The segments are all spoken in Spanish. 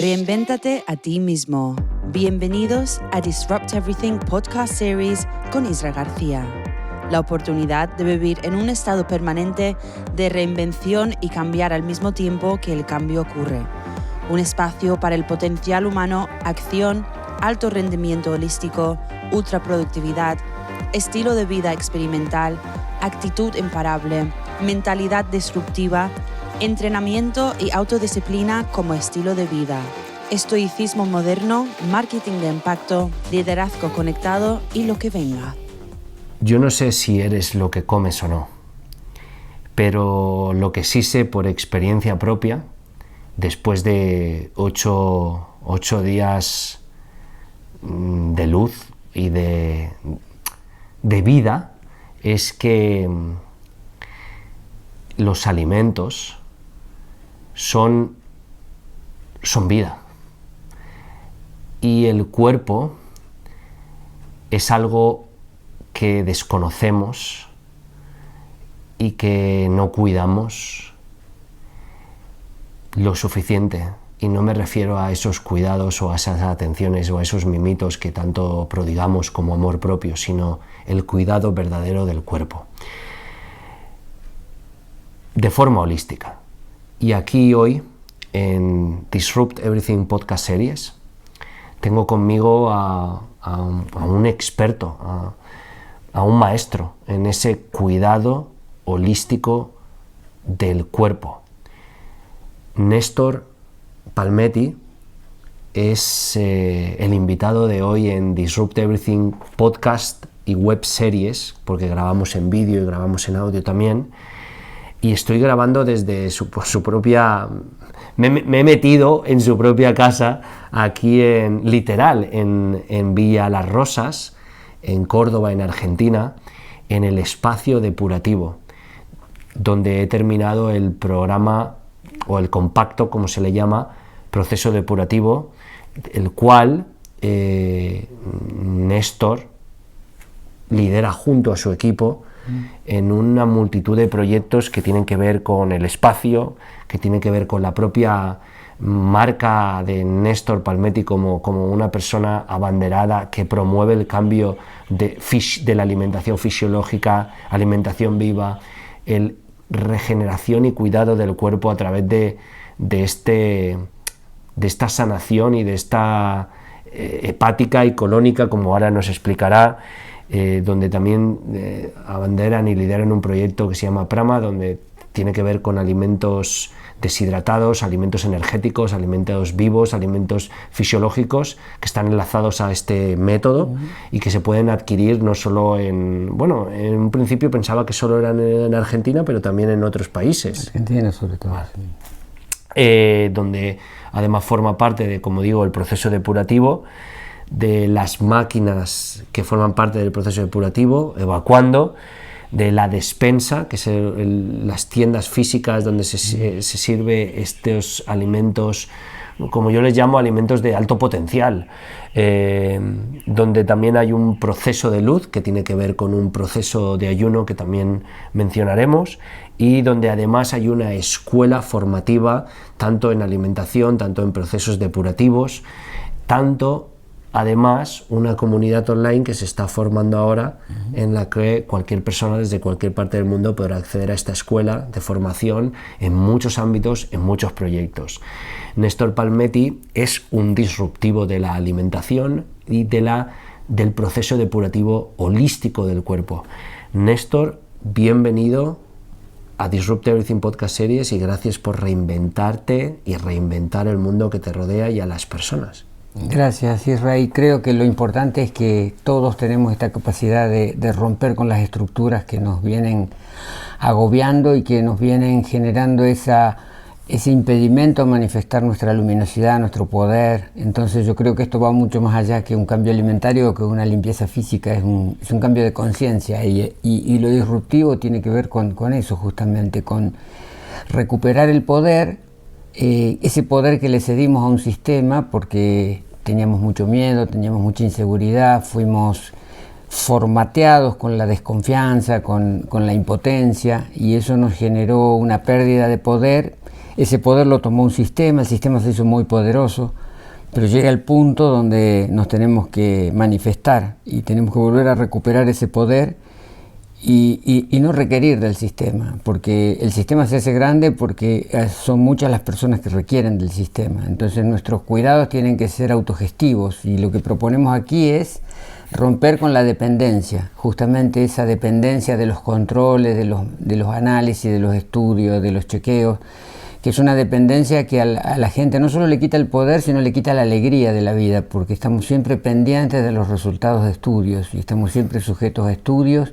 Reinvéntate a ti mismo. Bienvenidos a Disrupt Everything Podcast Series con Isra García. La oportunidad de vivir en un estado permanente de reinvención y cambiar al mismo tiempo que el cambio ocurre. Un espacio para el potencial humano, acción, alto rendimiento holístico, ultraproductividad, estilo de vida experimental, actitud imparable, mentalidad disruptiva, entrenamiento y autodisciplina como estilo de vida, estoicismo moderno, marketing de impacto, liderazgo conectado y lo que venga. Yo no sé si eres lo que comes o no, pero lo que sí sé por experiencia propia, después de 8 días de luz y de vida, es que los alimentos son vida. Y el cuerpo es algo que desconocemos y que no cuidamos lo suficiente. Y no me refiero a esos cuidados o a esas atenciones o a esos mimitos que tanto prodigamos como amor propio, sino el cuidado verdadero del cuerpo, de forma holística. Y aquí hoy, en Disrupt Everything Podcast Series, tengo conmigo a un experto, a un maestro en ese cuidado holístico del cuerpo. Néstor Palmetti es el invitado de hoy en Disrupt Everything Podcast y Web Series, porque grabamos en vídeo y grabamos en audio también, y estoy grabando desde su propia... Me he metido en su propia casa, aquí literal, en Villa Las Rosas, en Córdoba, en Argentina, en el espacio depurativo, donde he terminado el programa, o el compacto, como se le llama, proceso depurativo, el cual Néstor lidera junto a su equipo en una multitud de proyectos que tienen que ver con el espacio, que tienen que ver con la propia marca de Néstor Palmetti como una persona abanderada que promueve el cambio de la alimentación fisiológica, alimentación viva, el regeneración y cuidado del cuerpo a través de esta sanación y de esta hepática y colónica, como ahora nos explicará, donde también abanderan y lideran un proyecto que se llama Prama, donde tiene que ver con alimentos deshidratados, alimentos energéticos, alimentos vivos, alimentos fisiológicos que están enlazados a este método y que se pueden adquirir no solo en un principio pensaba que solo eran en Argentina, pero también en otros países. Argentina sobre todo. Vale. Sí. Donde además forma parte de, como digo, el proceso depurativo, de las máquinas que forman parte del proceso depurativo, evacuando, de la despensa, que son las tiendas físicas donde se sirve estos alimentos, como yo les llamo, alimentos de alto potencial, donde también hay un proceso de luz que tiene que ver con un proceso de ayuno que también mencionaremos, y donde además hay una escuela formativa tanto en alimentación, tanto en procesos depurativos, tanto además una comunidad online que se está formando ahora, en la que cualquier persona desde cualquier parte del mundo podrá acceder a esta escuela de formación en muchos ámbitos, en muchos proyectos. Néstor Palmetti es un disruptivo de la alimentación y del proceso depurativo holístico del cuerpo. Néstor, bienvenido a Disrupt Everything Podcast Series y gracias por reinventarte y reinventar el mundo que te rodea y a las personas. Gracias, Israel. Creo que lo importante es que todos tenemos esta capacidad de romper con las estructuras que nos vienen agobiando y que nos vienen generando ese impedimento a manifestar nuestra luminosidad, nuestro poder. Entonces yo creo que esto va mucho más allá que un cambio alimentario o que una limpieza física, es un cambio de conciencia y lo disruptivo tiene que ver con eso, justamente, con recuperar el poder. Ese poder que le cedimos a un sistema porque teníamos mucho miedo, teníamos mucha inseguridad, fuimos formateados con la desconfianza, con la impotencia, y eso nos generó una pérdida de poder ese poder lo tomó un sistema, el sistema se hizo muy poderoso, pero llega el punto donde nos tenemos que manifestar y tenemos que volver a recuperar ese poder y no requerir del sistema, porque el sistema se hace grande porque son muchas las personas que requieren del sistema. Entonces nuestros cuidados tienen que ser autogestivos y lo que proponemos aquí es romper con la dependencia, justamente esa dependencia de los controles, de los análisis, de los estudios, de los chequeos, que es una dependencia que a la gente no solo le quita el poder, sino le quita la alegría de la vida, porque estamos siempre pendientes de los resultados de estudios y estamos siempre sujetos a estudios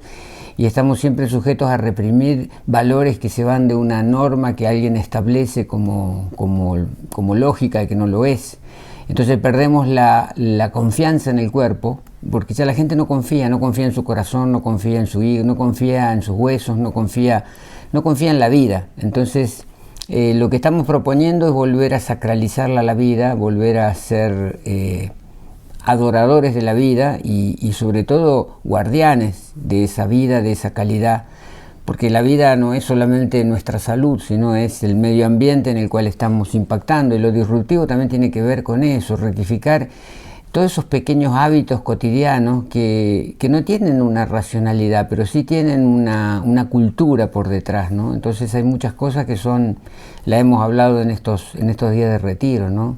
y estamos siempre sujetos a reprimir valores que se van de una norma que alguien establece como lógica y que no lo es. Entonces perdemos la confianza en el cuerpo, porque ya la gente no confía en su corazón, no confía en su hígado, no confía en sus huesos, no confía en la vida. Entonces lo que estamos proponiendo es volver a sacralizarla la vida, volver a ser adoradores de la vida y sobre todo guardianes de esa vida, de esa calidad, porque la vida no es solamente nuestra salud, sino es el medio ambiente en el cual estamos impactando, y lo disruptivo también tiene que ver con eso, rectificar todos esos pequeños hábitos cotidianos que no tienen una racionalidad, pero sí tienen una cultura por detrás, ¿no? Entonces hay muchas cosas que la hemos hablado en estos días de retiro, ¿no?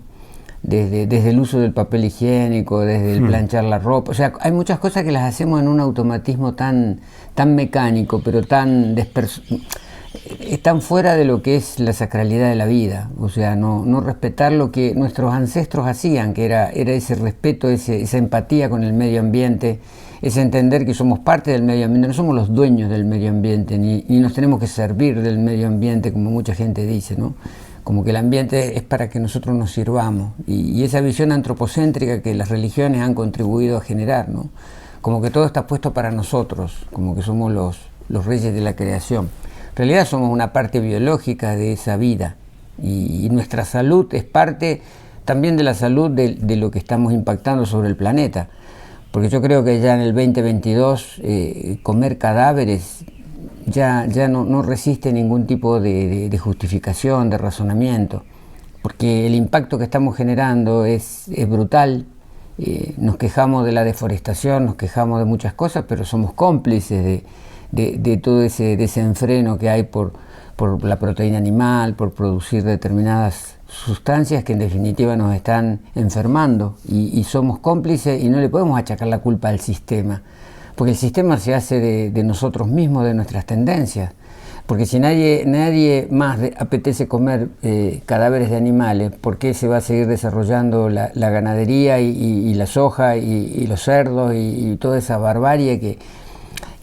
Desde el uso del papel higiénico, desde el planchar la ropa, o sea, hay muchas cosas que las hacemos en un automatismo tan mecánico, pero están fuera de lo que es la sacralidad de la vida, o sea, no respetar lo que nuestros ancestros hacían, que era ese respeto, esa empatía con el medio ambiente, ese entender que somos parte del medio ambiente, no somos los dueños del medio ambiente, ni nos tenemos que servir del medio ambiente, como mucha gente dice, ¿no? Como que el ambiente es para que nosotros nos sirvamos, y esa visión antropocéntrica que las religiones han contribuido a generar, ¿no? Como que todo está puesto para nosotros, como que somos los reyes de la creación. En realidad somos una parte biológica de esa vida, y nuestra salud es parte también de la salud de lo que estamos impactando sobre el planeta, porque yo creo que ya en el 2022 comer cadáveres ya no resiste ningún tipo de justificación, de razonamiento, porque el impacto que estamos generando es brutal. Nos quejamos de la deforestación, nos quejamos de muchas cosas, pero somos cómplices de todo ese desenfreno que hay por la proteína animal, por producir determinadas sustancias que en definitiva nos están enfermando, y somos cómplices y no le podemos achacar la culpa al sistema, porque el sistema se hace de nosotros mismos, de nuestras tendencias, porque si nadie más apetece comer cadáveres de animales, ¿por qué se va a seguir desarrollando la ganadería y la soja y los cerdos y toda esa barbarie que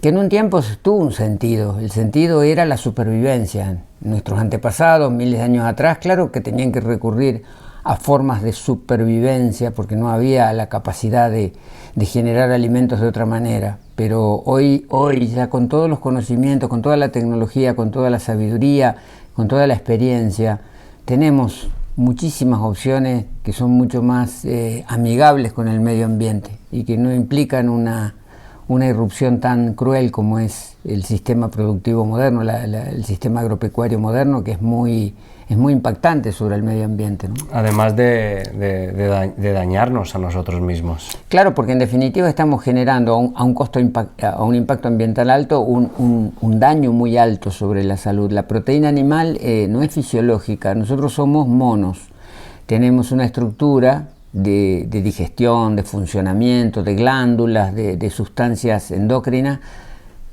en un tiempo tuvo un sentido? El sentido era la supervivencia. Nuestros antepasados, miles de años atrás, claro que tenían que recurrir a formas de supervivencia porque no había la capacidad de generar alimentos de otra manera, pero hoy ya con todos los conocimientos, con toda la tecnología, con toda la sabiduría, con toda la experiencia, tenemos muchísimas opciones que son mucho más amigables con el medio ambiente y que no implican una irrupción tan cruel como es el sistema productivo moderno, el sistema agropecuario moderno, que es muy impactante sobre el medio ambiente, ¿no? Además de dañarnos a nosotros mismos. Claro, porque en definitiva estamos generando a un impacto ambiental alto un daño muy alto sobre la salud. La proteína animal no es fisiológica, nosotros somos monos, tenemos una estructura de digestión, de funcionamiento, de glándulas, de sustancias endócrinas,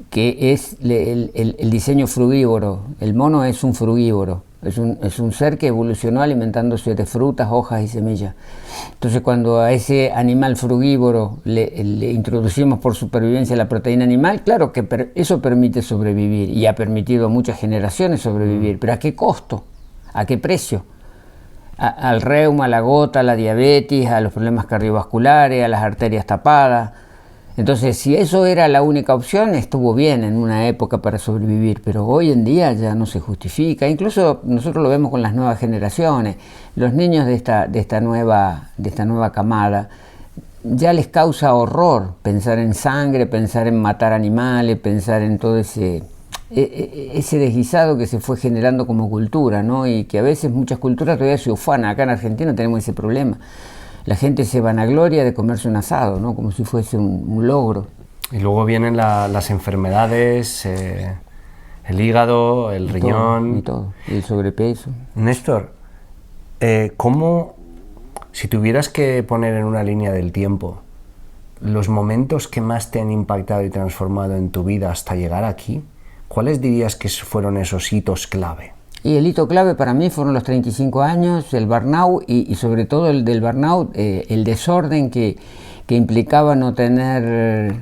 que es el diseño frugívoro. El mono es un frugívoro, es un ser que evolucionó alimentándose de frutas, hojas y semillas. Entonces cuando a ese animal frugívoro le introducimos por supervivencia la proteína animal, claro que eso permite sobrevivir y ha permitido a muchas generaciones sobrevivir, pero ¿a qué costo? ¿A qué precio? Al reuma, a la gota, a la diabetes, a los problemas cardiovasculares, a las arterias tapadas. Entonces, si eso era la única opción, estuvo bien en una época para sobrevivir, pero hoy en día ya no se justifica. Incluso nosotros lo vemos con las nuevas generaciones. Los niños de esta nueva camada ya les causa horror pensar en sangre, pensar en matar animales, pensar en todo ese ese desguisado que se fue generando como cultura, ¿no? Y que a veces muchas culturas todavía se ufanan. Acá en Argentina tenemos ese problema. La gente se vanagloria de comerse un asado, ¿no? Como si fuese un logro. Y luego vienen las enfermedades, el hígado, el riñón... Y todo, y el sobrepeso. Néstor, ¿cómo, si tuvieras que poner en una línea del tiempo los momentos que más te han impactado y transformado en tu vida hasta llegar aquí, cuáles dirías que fueron esos hitos clave? Y el hito clave para mí fueron los 35 años, el burnout y sobre todo el del burnout, el desorden que implicaba no tener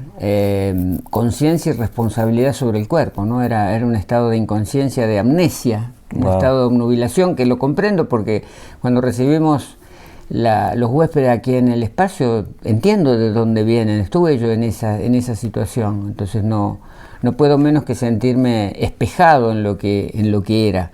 conciencia y responsabilidad sobre el cuerpo, ¿no? Era un estado de inconsciencia, de amnesia, un estado de obnubilación, que lo comprendo porque cuando recibimos los huéspedes aquí en el espacio, entiendo de dónde vienen, estuve yo en esa situación, entonces no puedo menos que sentirme espejado en lo que era.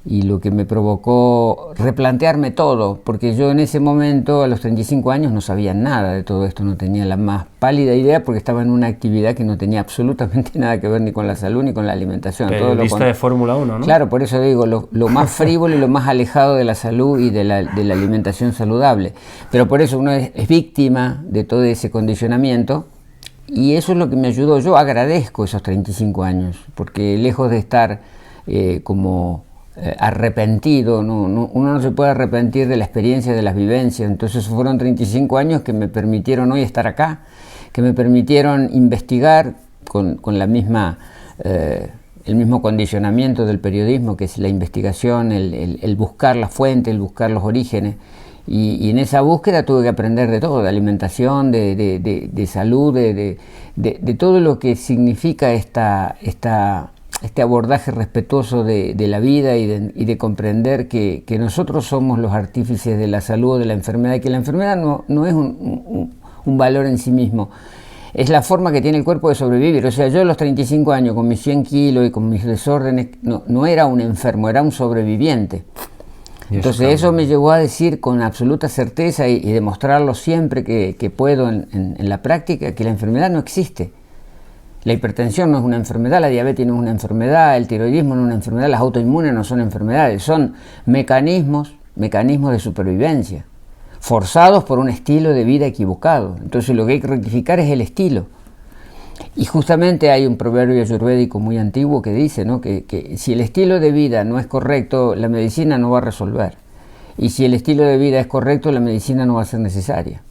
Y lo que me provocó replantearme todo, porque yo en ese momento, a los 35 años, no sabía nada de todo esto, no tenía la más pálida idea, porque estaba en una actividad que no tenía absolutamente nada que ver ni con la salud ni con la alimentación. Periodista de Fórmula 1, ¿no? Claro, por eso digo, lo más frívolo y lo más alejado de la salud y de la alimentación saludable. Pero por eso uno es víctima de todo ese condicionamiento, y eso es lo que me ayudó. Yo agradezco esos 35 años, porque lejos de estar arrepentido, uno no se puede arrepentir de la experiencia, de las vivencias. Entonces fueron 35 años que me permitieron hoy estar acá, que me permitieron investigar con el mismo condicionamiento del periodismo, que es la investigación, el buscar la fuente, el buscar los orígenes. Y en esa búsqueda tuve que aprender de todo, de alimentación, de salud, de todo lo que significa este abordaje respetuoso de la vida y de comprender que nosotros somos los artífices de la salud o de la enfermedad, y que la enfermedad no es un valor en sí mismo, es la forma que tiene el cuerpo de sobrevivir. O sea, yo a los 35 años, con mis 100 kilos y con mis desórdenes, no era un enfermo, era un sobreviviente. Entonces eso me llevó a decir con absoluta certeza y demostrarlo siempre que puedo en la práctica, que la enfermedad no existe. La hipertensión no es una enfermedad, la diabetes no es una enfermedad, el tiroidismo no es una enfermedad, las autoinmunes no son enfermedades, son mecanismos de supervivencia, forzados por un estilo de vida equivocado. Entonces lo que hay que rectificar es el estilo. Y justamente hay un proverbio ayurvédico muy antiguo que dice, ¿no?, que si el estilo de vida no es correcto, la medicina no va a resolver. Y si el estilo de vida es correcto, la medicina no va a ser necesaria.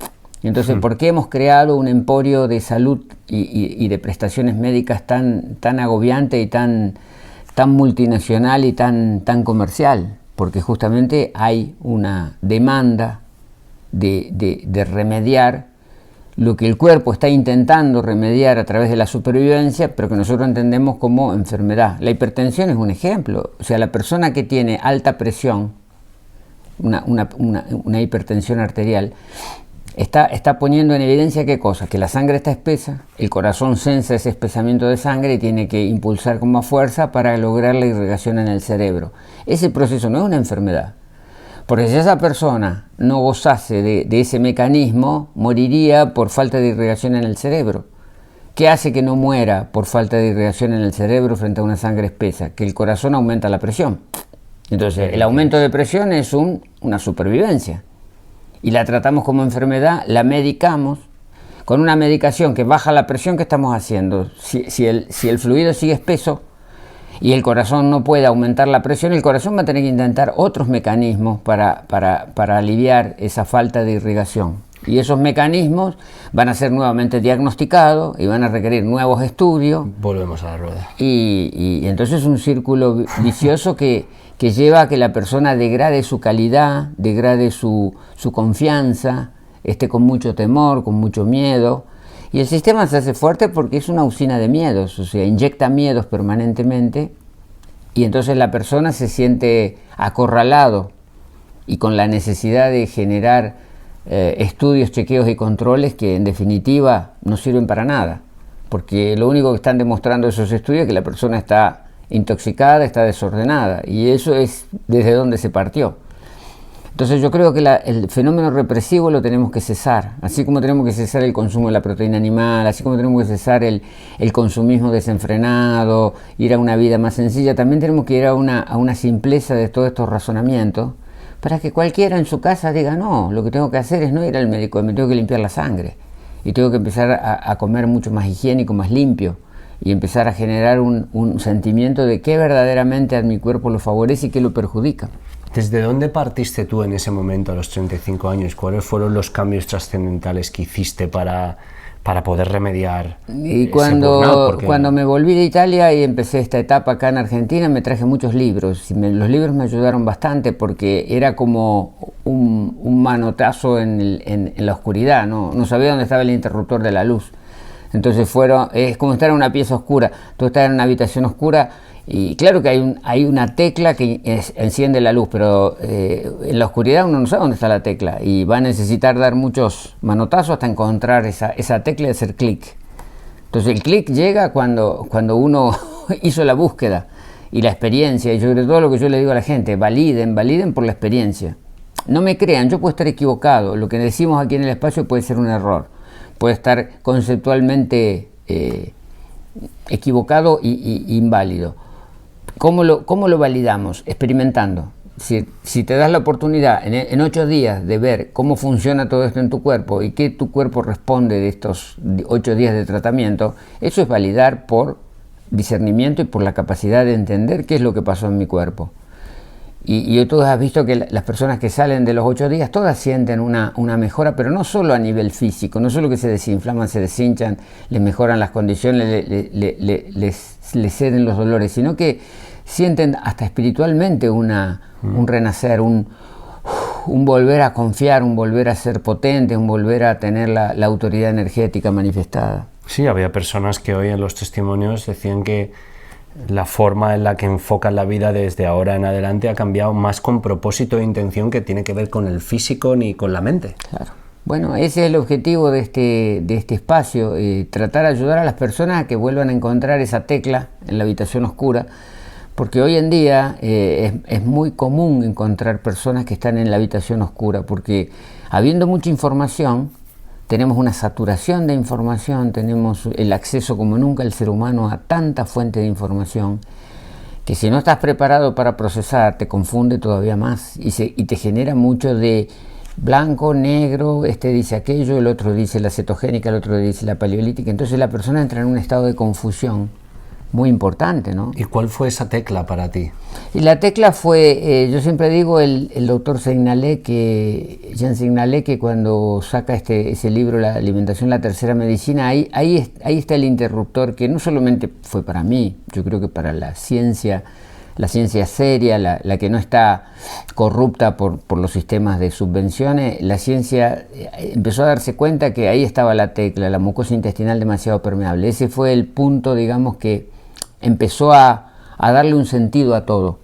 Entonces, ¿por qué hemos creado un emporio de salud y de prestaciones médicas tan agobiante y tan multinacional y tan comercial? Porque justamente hay una demanda de remediar lo que el cuerpo está intentando remediar a través de la supervivencia, pero que nosotros entendemos como enfermedad. La hipertensión es un ejemplo. O sea, la persona que tiene alta presión, una hipertensión arterial, está poniendo en evidencia ¿qué cosa? Que la sangre está espesa, el corazón sensa ese espesamiento de sangre y tiene que impulsar con más fuerza para lograr la irrigación en el cerebro. Ese proceso no es una enfermedad, porque si esa persona no gozase de ese mecanismo, moriría por falta de irrigación en el cerebro. ¿Qué hace que no muera por falta de irrigación en el cerebro frente a una sangre espesa? Que el corazón aumenta la presión. Entonces, el aumento de presión es una supervivencia. Y la tratamos como enfermedad, la medicamos con una medicación que baja la presión. ¿Qué estamos haciendo? Si el fluido sigue espeso y el corazón no puede aumentar la presión, el corazón va a tener que intentar otros mecanismos para aliviar esa falta de irrigación. Y esos mecanismos van a ser nuevamente diagnosticados y van a requerir nuevos estudios. Volvemos a la rueda. Y entonces es un círculo vicioso que lleva a que la persona degrade su calidad, degrade su confianza, esté con mucho temor, con mucho miedo. Y el sistema se hace fuerte porque es una usina de miedos, o sea, inyecta miedos permanentemente, y entonces la persona se siente acorralado y con la necesidad de generar estudios, chequeos y controles que en definitiva no sirven para nada, porque lo único que están demostrando esos estudios es que la persona está intoxicada, está desordenada, y eso es desde donde se partió. Entonces yo creo que el fenómeno represivo lo tenemos que cesar, así como tenemos que cesar el consumo de la proteína animal, así como tenemos que cesar el consumismo desenfrenado, ir a una vida más sencilla, también tenemos que ir a una simpleza de todos estos razonamientos, para que cualquiera en su casa diga, no, lo que tengo que hacer es no ir al médico, me tengo que limpiar la sangre, y tengo que empezar a comer mucho más higiénico, más limpio, y empezar a generar un sentimiento de qué verdaderamente a mi cuerpo lo favorece y qué lo perjudica. ¿Desde dónde partiste tú en ese momento, a los 35 años? ¿Cuáles fueron los cambios trascendentales que hiciste para poder remediar y ese burnout? Porque... cuando me volví de Italia y empecé esta etapa acá en Argentina, me traje muchos libros. Los libros me ayudaron bastante porque era como un manotazo en la oscuridad, no sabía dónde estaba el interruptor de la luz. Entonces es como estar en una pieza oscura. Tú estás en una habitación oscura y claro que hay una tecla que enciende la luz, pero en la oscuridad uno no sabe dónde está la tecla y va a necesitar dar muchos manotazos hasta encontrar esa tecla y hacer clic. Entonces el clic llega cuando uno hizo la búsqueda y la experiencia, y sobre todo lo que yo le digo a la gente, validen por la experiencia. No me crean, yo puedo estar equivocado, lo que decimos aquí en el espacio puede ser un error, puede estar conceptualmente equivocado y inválido. ¿Cómo lo validamos? Experimentando. Si te das la oportunidad en 8 días de ver cómo funciona todo esto en tu cuerpo y qué tu cuerpo responde de estos 8 días de tratamiento, eso es validar por discernimiento y por la capacidad de entender qué es lo que pasó en mi cuerpo. Y tú has visto que las personas que salen de los 8 días, todas sienten una mejora, pero no solo a nivel físico, no solo que se desinflaman, se deshinchan, les mejoran las condiciones, les ceden los dolores, sino que sienten hasta espiritualmente un renacer, un volver a confiar, un volver a ser potente, un volver a tener la autoridad energética manifestada. Sí, había personas que hoy en los testimonios decían que la forma en la que enfocan la vida desde ahora en adelante ha cambiado más con propósito e intención que tiene que ver con el físico ni con la mente. Claro. Bueno, ese es el objetivo de este espacio, tratar de ayudar a las personas a que vuelvan a encontrar esa tecla en la habitación oscura, porque hoy en día es muy común encontrar personas que están en la habitación oscura, porque habiendo mucha información, tenemos una saturación de información, tenemos el acceso como nunca el ser humano a tanta fuente de información, que si no estás preparado para procesar, te confunde todavía más y te genera mucho de blanco, negro, este dice aquello, el otro dice la cetogénica, el otro dice la paleolítica, entonces la persona entra en un estado de confusión muy importante, ¿no? ¿Y cuál fue esa tecla para ti? Y la tecla fue, yo siempre digo, el doctor Jean Seignalé, que cuando saca ese libro, La alimentación, la tercera medicina, ahí está el interruptor que no solamente fue para mí, yo creo que para la ciencia seria, la que no está corrupta por los sistemas de subvenciones, la ciencia empezó a darse cuenta que ahí estaba la tecla, la mucosa intestinal demasiado permeable. Ese fue el punto, digamos, que empezó a darle un sentido a todo.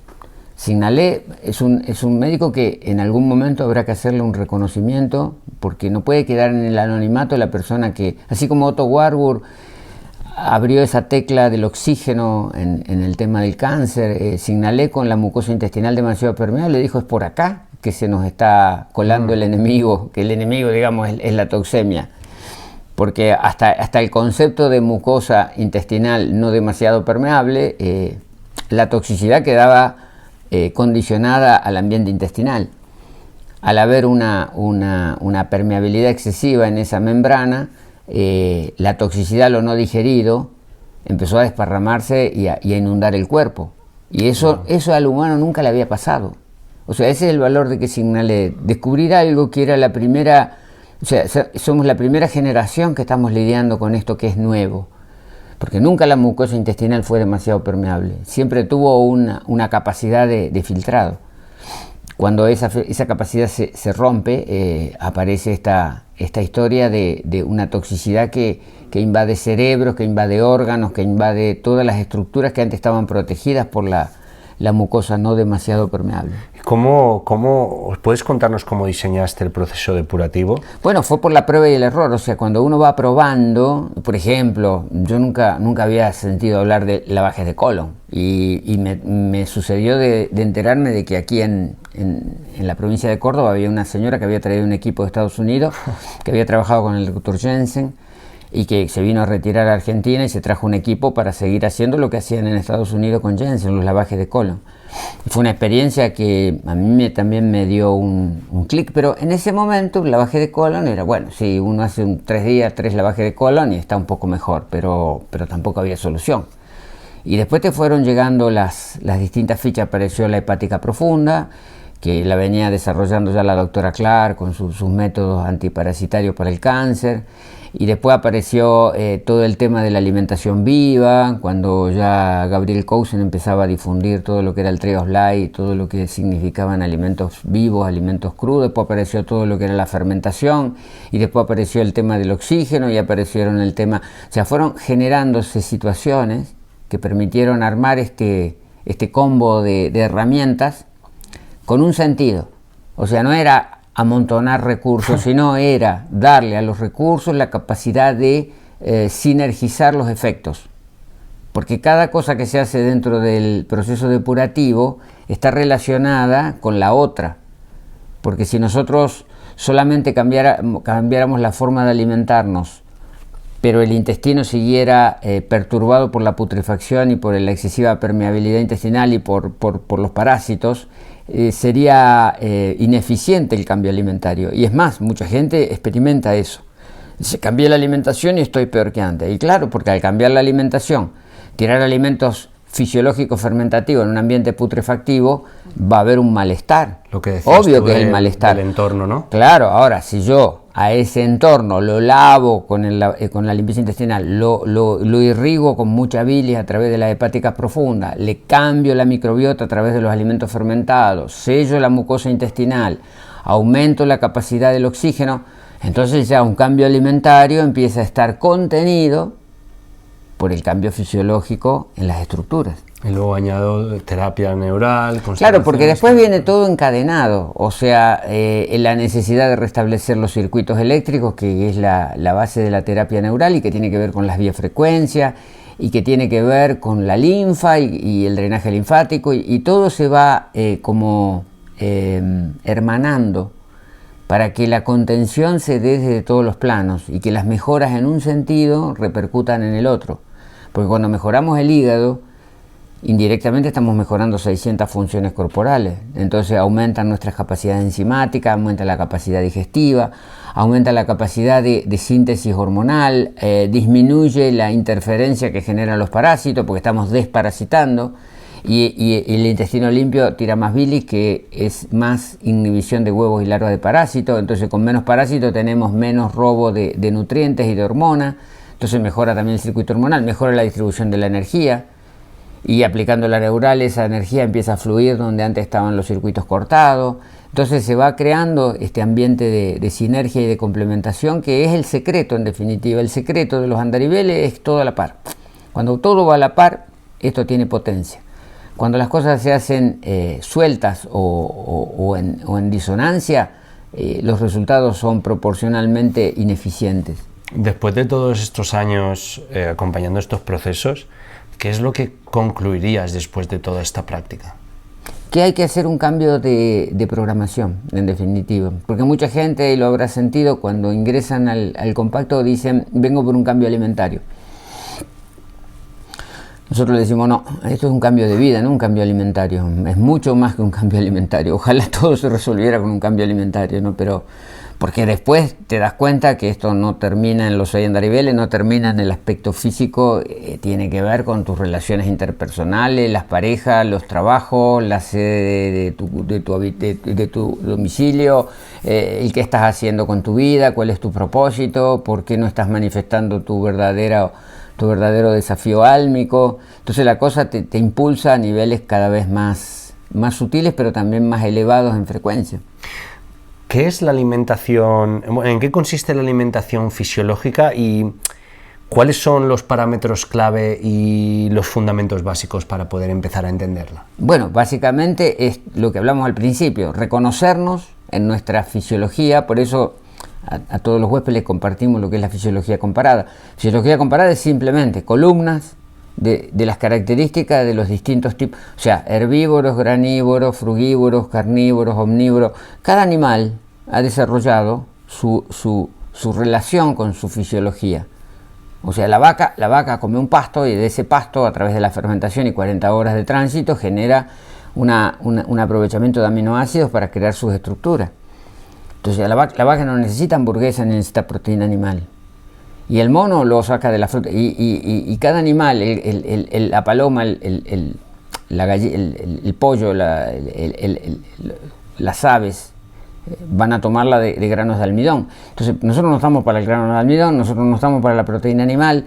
Seignalé es un médico que en algún momento habrá que hacerle un reconocimiento, porque no puede quedar en el anonimato la persona que, así como Otto Warburg abrió esa tecla del oxígeno en el tema del cáncer, Seignalé con la mucosa intestinal demasiado permeable dijo, es por acá que se nos está colando el enemigo, que el enemigo, digamos, es la toxemia. Porque hasta el concepto de mucosa intestinal no demasiado permeable, la toxicidad quedaba condicionada al ambiente intestinal. Al haber una permeabilidad excesiva en esa membrana, la toxicidad, lo no digerido, empezó a desparramarse y a inundar el cuerpo. Y eso al humano nunca le había pasado. O sea, ese es el valor de que Seignalé, descubrir algo que era la primera... O sea, somos la primera generación que estamos lidiando con esto que es nuevo, porque nunca la mucosa intestinal fue demasiado permeable, siempre tuvo una capacidad de filtrado. Cuando esa capacidad se rompe, aparece esta historia de una toxicidad que invade cerebros, que invade órganos, que invade todas las estructuras que antes estaban protegidas por la la mucosa no demasiado permeable. ¿Puedes contarnos cómo diseñaste el proceso depurativo? Bueno, fue por la prueba y el error, o sea, cuando uno va probando, por ejemplo, yo nunca había sentido hablar de lavajes de colon y me sucedió de enterarme de que aquí en la provincia de Córdoba había una señora que había traído un equipo de Estados Unidos, que había trabajado con el doctor Jensen y que se vino a retirar a Argentina y se trajo un equipo para seguir haciendo lo que hacían en Estados Unidos con Jensen, los lavajes de colon. Fue una experiencia que a mí también me dio un clic, pero en ese momento el lavaje de colon era, bueno, sí, uno hace 3 días, 3 lavajes de colon y está un poco mejor, pero tampoco había solución. Y después te fueron llegando las distintas fichas, apareció la hepática profunda, que la venía desarrollando ya la doctora Clark con sus métodos antiparasitarios para el cáncer. Y después apareció todo el tema de la alimentación viva, cuando ya Gabriel Cousen empezaba a difundir todo lo que era el Tree of Life, todo lo que significaban alimentos vivos, alimentos crudos. Después apareció todo lo que era la fermentación, y después apareció el tema del oxígeno, y aparecieron el tema... O sea, fueron generándose situaciones que permitieron armar este combo de herramientas con un sentido. O sea, no era amontonar recursos, sino era darle a los recursos la capacidad de sinergizar los efectos. Porque cada cosa que se hace dentro del proceso depurativo está relacionada con la otra. Porque si nosotros solamente cambiáramos la forma de alimentarnos, pero el intestino siguiera perturbado por la putrefacción y por la excesiva permeabilidad intestinal y por los parásitos, sería ineficiente el cambio alimentario. Y es más, mucha gente experimenta eso. Dice, cambié la alimentación y estoy peor que antes. Y claro, porque al cambiar la alimentación, tirar alimentos fisiológicos fermentativos en un ambiente putrefactivo, va a haber un malestar. Lo que decías obvio tú que es el malestar del entorno, ¿no? Claro, ahora si yo a ese entorno lo lavo con la limpieza intestinal, lo irrigo con mucha bilis a través de la hepática profunda, le cambio la microbiota a través de los alimentos fermentados, sello la mucosa intestinal, aumento la capacidad del oxígeno, entonces ya un cambio alimentario empieza a estar contenido por el cambio fisiológico en las estructuras. Y luego añado terapia neural. Claro, porque después viene todo encadenado, o sea, la necesidad de restablecer los circuitos eléctricos, que es la base de la terapia neural y que tiene que ver con las biofrecuencias y que tiene que ver con la linfa y el drenaje linfático y todo se va hermanando para que la contención se dé desde todos los planos y que las mejoras en un sentido repercutan en el otro. Porque cuando mejoramos el hígado, indirectamente estamos mejorando 600 funciones corporales. Entonces aumentan nuestras capacidades enzimáticas, aumenta la capacidad digestiva, aumenta la capacidad de síntesis hormonal, disminuye la interferencia que generan los parásitos porque estamos desparasitando. Y el intestino limpio tira más bilis, que es más inhibición de huevos y larvas de parásitos. Entonces con menos parásitos tenemos menos robo de nutrientes y de hormonas. Entonces mejora también el circuito hormonal, mejora la distribución de la energía. Y aplicando la neural, esa energía empieza a fluir donde antes estaban los circuitos cortados. Entonces se va creando este ambiente de sinergia y de complementación, que es el secreto, en definitiva. El secreto de los andariveles es todo a la par. Cuando todo va a la par, esto tiene potencia. Cuando las cosas se hacen sueltas o en disonancia, los resultados son proporcionalmente ineficientes. Después de todos estos años acompañando estos procesos, ¿qué es lo que concluirías después de toda esta práctica? Que hay que hacer un cambio de programación, en definitiva. Porque mucha gente, y lo habrá sentido, cuando ingresan al compacto dicen, vengo por un cambio alimentario. Nosotros le decimos, no, esto es un cambio de vida, no un cambio alimentario. Es mucho más que un cambio alimentario. Ojalá todo se resolviera con un cambio alimentario, ¿no? Pero porque después te das cuenta que esto no termina en los 6 andariveles, no termina en el aspecto físico, tiene que ver con tus relaciones interpersonales, las parejas, los trabajos, la sede de tu domicilio, el qué estás haciendo con tu vida, cuál es tu propósito, por qué no estás manifestando tu verdadero desafío álmico. Entonces la cosa te impulsa a niveles cada vez más sutiles, pero también más elevados en frecuencia. ¿Qué es la alimentación? ¿En qué consiste la alimentación fisiológica y ¿Cuáles son los parámetros clave y los fundamentos básicos para poder empezar a entenderla? Bueno, básicamente es lo que hablamos al principio, reconocernos en nuestra fisiología. Por eso a todos los huéspedes les compartimos lo que es la fisiología comparada. Fisiología comparada es simplemente columnas de las características de los distintos tipos, o sea, herbívoros, granívoros, frugívoros, carnívoros, omnívoros. Cada animal ha desarrollado su relación con su fisiología. O sea, la vaca come un pasto y de ese pasto, a través de la fermentación y 40 horas de tránsito, genera un aprovechamiento de aminoácidos para crear sus estructuras. Entonces la vaca no necesita hamburguesa, necesita proteína animal. Y el mono lo saca de la fruta. Y cada animal, la paloma, el pollo, las aves, van a tomarla de granos de almidón. Entonces nosotros no estamos para el grano de almidón, nosotros no estamos para la proteína animal,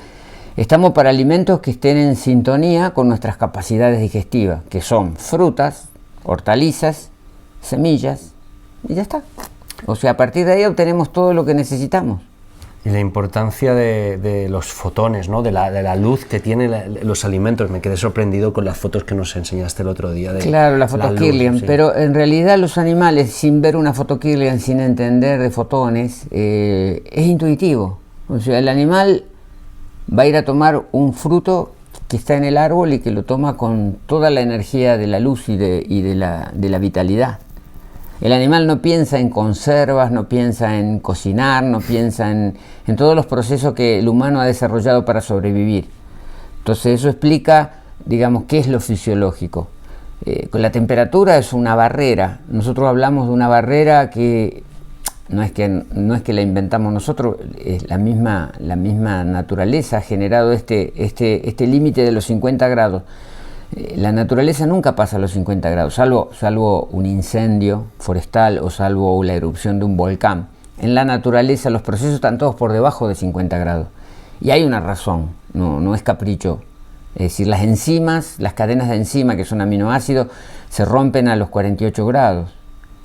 estamos para alimentos que estén en sintonía con nuestras capacidades digestivas, que son frutas, hortalizas, semillas, y ya está. O sea, a partir de ahí obtenemos todo lo que necesitamos. Y la importancia de los fotones, ¿no? de la luz que tienen los alimentos. Me quedé sorprendido con las fotos que nos enseñaste el otro día. Claro, la foto Kirlian, sí. Pero en realidad los animales, sin ver una foto Kirlian, sin entender de fotones, es intuitivo. O sea, el animal va a ir a tomar un fruto que está en el árbol y que lo toma con toda la energía de la luz y de la vitalidad. El animal no piensa en conservas, no piensa en cocinar, no piensa en todos los procesos que el humano ha desarrollado para sobrevivir. Entonces eso explica, digamos, qué es lo fisiológico. Con la temperatura es una barrera. Nosotros hablamos de una barrera que no es que la inventamos nosotros, es la misma naturaleza ha generado este límite de los 50 grados. La naturaleza nunca pasa a los 50 grados, salvo un incendio forestal o salvo la erupción de un volcán. En la naturaleza los procesos están todos por debajo de 50 grados. Y hay una razón, no es capricho. Es decir, las enzimas, las cadenas de enzima, que son aminoácidos, se rompen a los 48 grados.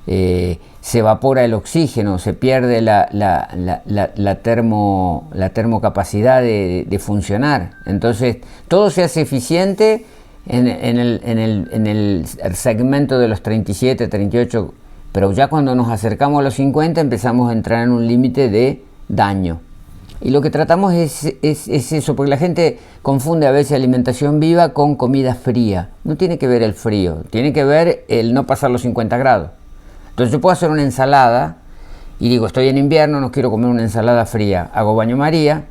Se evapora el oxígeno, se pierde la termocapacidad de funcionar. Entonces, todo se hace eficiente en el segmento de los 37, 38, pero ya cuando nos acercamos a los 50 empezamos a entrar en un límite de daño. Y lo que tratamos es eso, porque la gente confunde a veces alimentación viva con comida fría. No tiene que ver el frío, tiene que ver el no pasar los 50 grados. Entonces yo puedo hacer una ensalada y digo, estoy en invierno, no quiero comer una ensalada fría. Hago baño María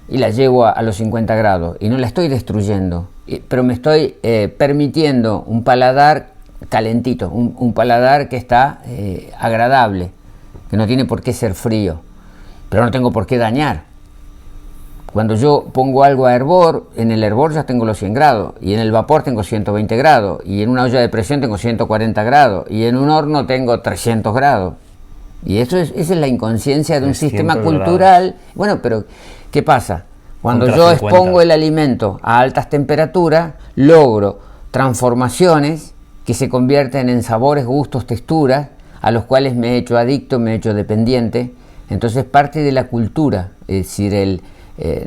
y la llevo a los 50 grados y no la estoy destruyendo, pero me estoy permitiendo un paladar calentito, un paladar que está agradable, que no tiene por qué ser frío, pero no tengo por qué dañar. Cuando yo pongo algo a hervor, en el hervor ya tengo los 100 grados, y en el vapor tengo 120 grados, y en una olla de presión tengo 140 grados, y en un horno tengo 300 grados. Y esa es la inconsciencia de un sistema cultural. Bueno, pero ¿qué pasa? Cuando yo expongo el alimento a altas temperaturas, logro transformaciones que se convierten en sabores, gustos, texturas, a los cuales me he hecho adicto, me he hecho dependiente. Entonces parte de la cultura, es decir,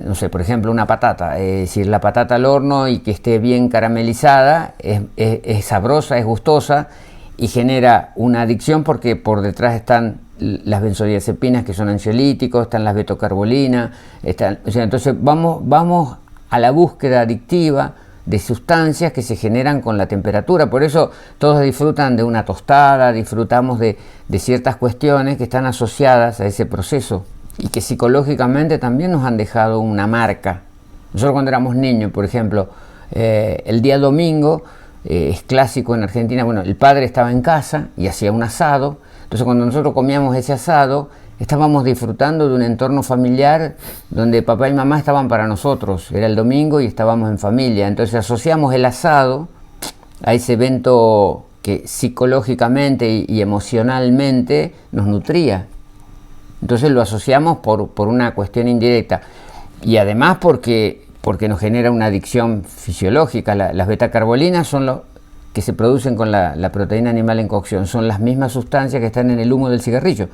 no sé, por ejemplo, una patata, es decir, la patata al horno y que esté bien caramelizada, es sabrosa, es gustosa y genera una adicción porque por detrás están las benzodiazepinas, que son ansiolíticos, están las betocarbolinas, o sea, entonces vamos a la búsqueda adictiva de sustancias que se generan con la temperatura. Por eso todos disfrutan de una tostada, disfrutamos de ciertas cuestiones que están asociadas a ese proceso y que psicológicamente también nos han dejado una marca. Nosotros cuando éramos niños, por ejemplo, el día domingo, es clásico en Argentina, bueno, el padre estaba en casa y hacía un asado. Entonces cuando nosotros comíamos ese asado, estábamos disfrutando de un entorno familiar donde papá y mamá estaban para nosotros. Era el domingo y estábamos en familia. Entonces asociamos el asado a ese evento que psicológicamente y emocionalmente nos nutría. Entonces lo asociamos por una cuestión indirecta. Y además porque nos genera una adicción fisiológica. Las betacarbolinas son los que se producen con la proteína animal en cocción, son las mismas sustancias que están en el humo del cigarrillo.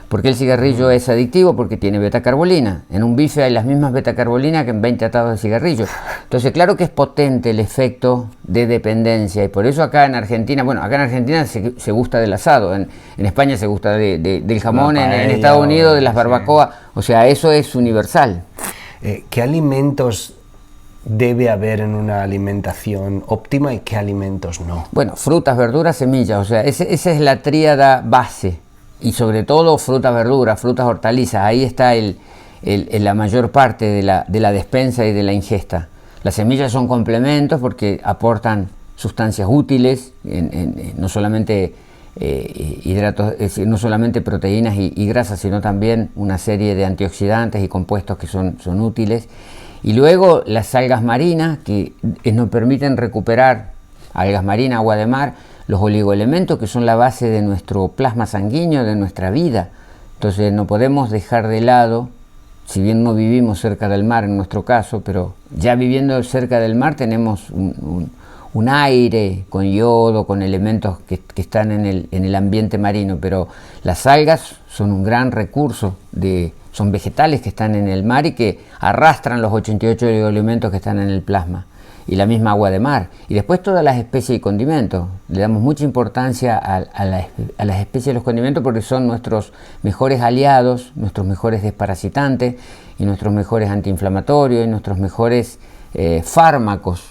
Porque el cigarrillo es adictivo porque tiene betacarbolina. En un bife hay las mismas betacarbolina que en 20 atados de cigarrillo. Entonces, claro que es potente el efecto de dependencia. Y por eso acá en Argentina, bueno, acá en Argentina se gusta del asado. En España se gusta del jamón, paella, en Estados Unidos de las barbacoas. O sea, eso es universal. ¿Qué alimentos debe haber en una alimentación óptima y qué alimentos no? Bueno, frutas, verduras, semillas. O sea, esa es la tríada base. Y sobre todo frutas, verduras, frutas, hortalizas. Ahí está la mayor parte de la despensa y de la ingesta. Las semillas son complementos porque aportan sustancias útiles, no solamente hidratos, no solamente proteínas y grasas, sino también una serie de antioxidantes y compuestos que son útiles. Y luego las algas marinas que nos permiten recuperar, algas marinas, agua de mar, los oligoelementos que son la base de nuestro plasma sanguíneo, de nuestra vida. Entonces no podemos dejar de lado, si bien no vivimos cerca del mar en nuestro caso, pero ya viviendo cerca del mar tenemos un aire con yodo, con elementos que están en el ambiente marino, pero las algas son un gran recurso, son vegetales que están en el mar y que arrastran los 88 oligoelementos que están en el plasma. Y la misma agua de mar. Y después todas las especies y condimentos. Le damos mucha importancia a las especies y los condimentos porque son nuestros mejores aliados, nuestros mejores desparasitantes y nuestros mejores antiinflamatorios y nuestros mejores fármacos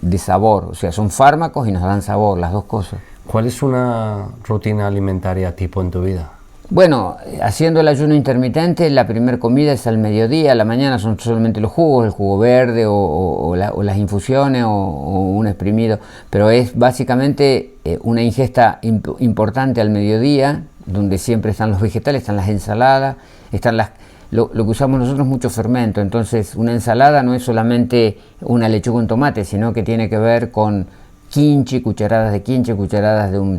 de sabor. O sea, son fármacos y nos dan sabor, las dos cosas. ¿Cuál es una rutina alimentaria tipo en tu vida? Bueno, haciendo el ayuno intermitente, la primera comida es al mediodía, a la mañana son solamente los jugos, el jugo verde o las infusiones o un exprimido, pero es básicamente una ingesta importante al mediodía, donde siempre están los vegetales, están las ensaladas, están lo que usamos nosotros mucho fermento. Entonces una ensalada no es solamente una lechuga con tomate, sino que tiene que ver con kimchi, cucharadas de kimchi, cucharadas de un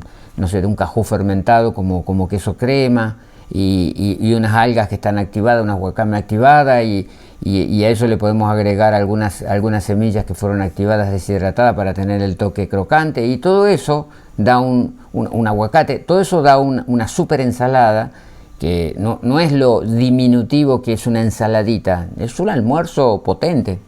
cajú fermentado como queso crema y unas algas que están activadas, una wakame activada y a eso le podemos agregar algunas semillas que fueron activadas deshidratadas para tener el toque crocante y todo eso da un aguacate, todo eso da una super ensalada que no es lo diminutivo que es una ensaladita, es un almuerzo potente.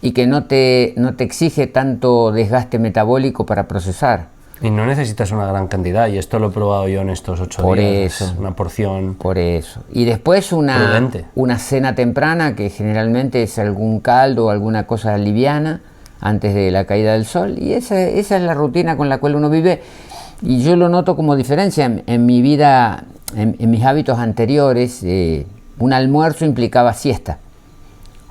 Y que no te exige tanto desgaste metabólico para procesar. Y no necesitas una gran cantidad, y esto lo he probado yo en estos 8 días. Por eso. Una porción. Por eso. Y después una cena temprana, que generalmente es algún caldo o alguna cosa liviana, antes de la caída del sol. Y esa es la rutina con la cual uno vive. Y yo lo noto como diferencia en mi vida, en mis hábitos anteriores. Un almuerzo implicaba siesta.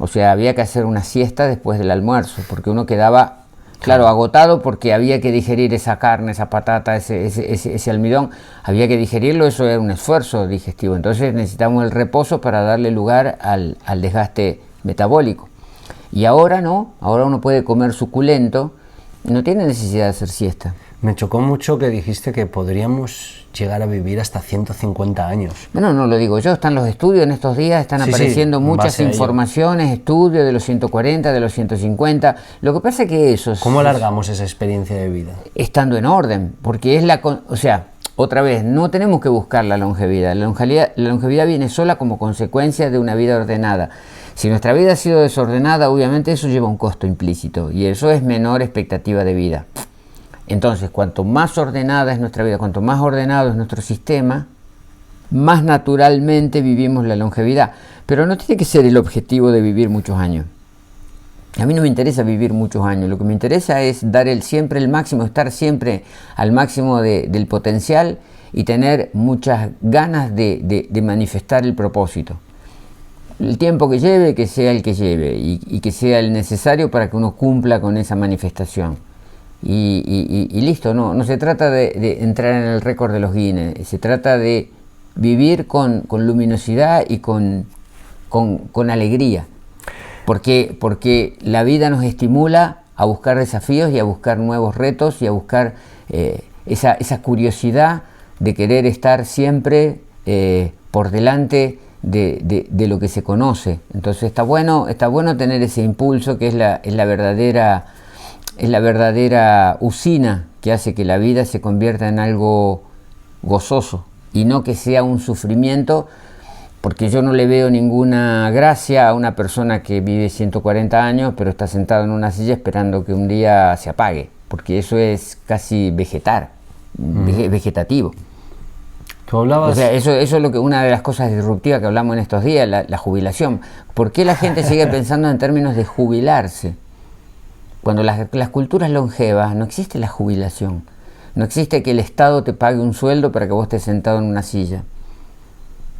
O sea, había que hacer una siesta después del almuerzo, porque uno quedaba, claro, agotado porque había que digerir esa carne, esa patata, ese almidón, había que digerirlo, eso era un esfuerzo digestivo. Entonces necesitamos el reposo para darle lugar al desgaste metabólico. Y ahora no, ahora uno puede comer suculento, no tiene necesidad de hacer siesta. Me chocó mucho que dijiste que podríamos llegar a vivir hasta 150 años. No lo digo yo, están los estudios en estos días, están apareciendo muchas informaciones, estudios de los 140, de los 150. Lo que pasa es que eso... ¿Cómo alargamos esa experiencia de vida? Estando en orden, porque es o sea, otra vez, no tenemos que buscar la longevidad. La longevidad viene sola como consecuencia de una vida ordenada. Si nuestra vida ha sido desordenada, obviamente eso lleva un costo implícito y eso es menor expectativa de vida. Entonces, cuanto más ordenada es nuestra vida, cuanto más ordenado es nuestro sistema, más naturalmente vivimos la longevidad. Pero no tiene que ser el objetivo de vivir muchos años. A mí no me interesa vivir muchos años, lo que me interesa es dar siempre el máximo, estar siempre al máximo del potencial y tener muchas ganas de manifestar el propósito. El tiempo que lleve, que sea el que lleve y que sea el necesario para que uno cumpla con esa manifestación. Y listo, no se trata de entrar en el récord de los Guinness, se trata de vivir con luminosidad y con alegría, porque la vida nos estimula a buscar desafíos y a buscar nuevos retos y a buscar esa curiosidad de querer estar siempre por delante de lo que se conoce. Entonces está bueno tener ese impulso que es la verdadera usina que hace que la vida se convierta en algo gozoso y no que sea un sufrimiento, porque yo no le veo ninguna gracia a una persona que vive 140 años pero está sentado en una silla esperando que un día se apague, porque eso es casi vegetativo. Tú hablabas... O sea, eso es lo que, una de las cosas disruptivas que hablamos en estos días, la jubilación. ¿Por qué la gente sigue pensando en términos de jubilarse? Cuando las culturas longevas no existe la jubilación. No existe que el Estado te pague un sueldo para que vos estés sentado en una silla.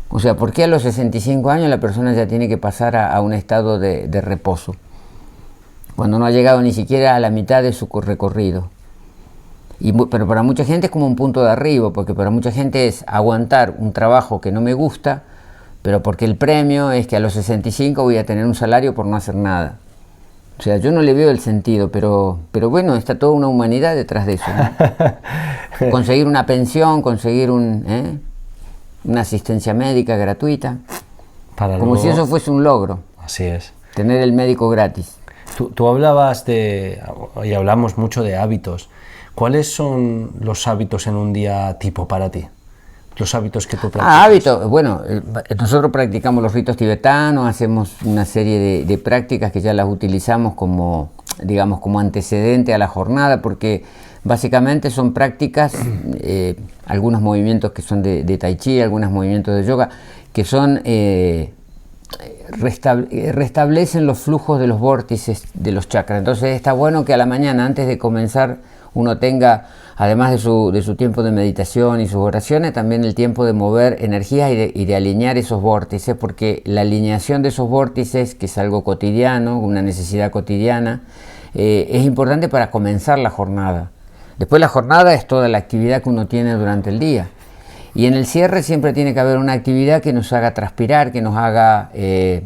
O sea, ¿por qué a los 65 años la persona ya tiene que pasar a un estado de reposo? Cuando no ha llegado ni siquiera a la mitad de su recorrido. Pero para mucha gente es como un punto de arribo, porque para mucha gente es aguantar un trabajo que no me gusta, pero porque el premio es que a los 65 voy a tener un salario por no hacer nada. O sea, yo no le veo el sentido, pero bueno, está toda una humanidad detrás de eso, ¿no? Conseguir una pensión, conseguir una asistencia médica gratuita, como si eso fuese un logro. Así es. Tener el médico gratis. Tú hablabas y hablamos mucho de hábitos. ¿Cuáles son los hábitos en un día tipo para ti? Los hábitos que tú practicas. Hábitos. Bueno, nosotros practicamos los ritos tibetanos, hacemos una serie de prácticas que ya las utilizamos como, digamos, como antecedente a la jornada, porque básicamente son prácticas, algunos movimientos que son de tai chi, algunos movimientos de yoga, que son restablecen los flujos de los vórtices de los chakras. Entonces está bueno que a la mañana, antes de comenzar, uno tenga, además de su tiempo de meditación y sus oraciones, también el tiempo de mover energías y de alinear esos vórtices, porque la alineación de esos vórtices, que es algo cotidiano, una necesidad cotidiana, es importante para comenzar la jornada. Después la jornada es toda la actividad que uno tiene durante el día. Y en el cierre siempre tiene que haber una actividad que nos haga transpirar, que nos haga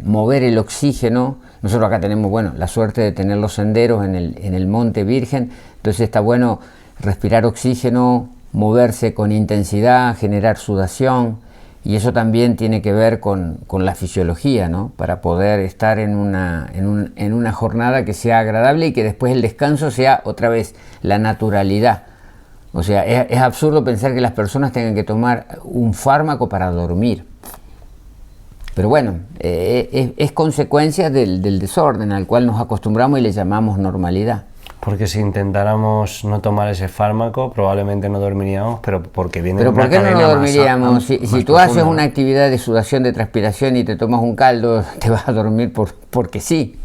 mover el oxígeno. Nosotros acá tenemos, bueno, la suerte de tener los senderos en el Monte Virgen, entonces está bueno respirar oxígeno, moverse con intensidad, generar sudación, y eso también tiene que ver con la fisiología, ¿no? Para poder estar en una jornada que sea agradable y que después el descanso sea otra vez la naturalidad. O sea, es absurdo pensar que las personas tengan que tomar un fármaco para dormir. Pero bueno, es consecuencia del desorden al cual nos acostumbramos y le llamamos normalidad. Porque si intentáramos no tomar ese fármaco, probablemente no dormiríamos, pero porque viene ¿Pero una por qué no cadena dormiríamos? Si tú profunda, haces ¿no? una actividad de sudación, de transpiración y te tomas un caldo, te vas a dormir porque sí.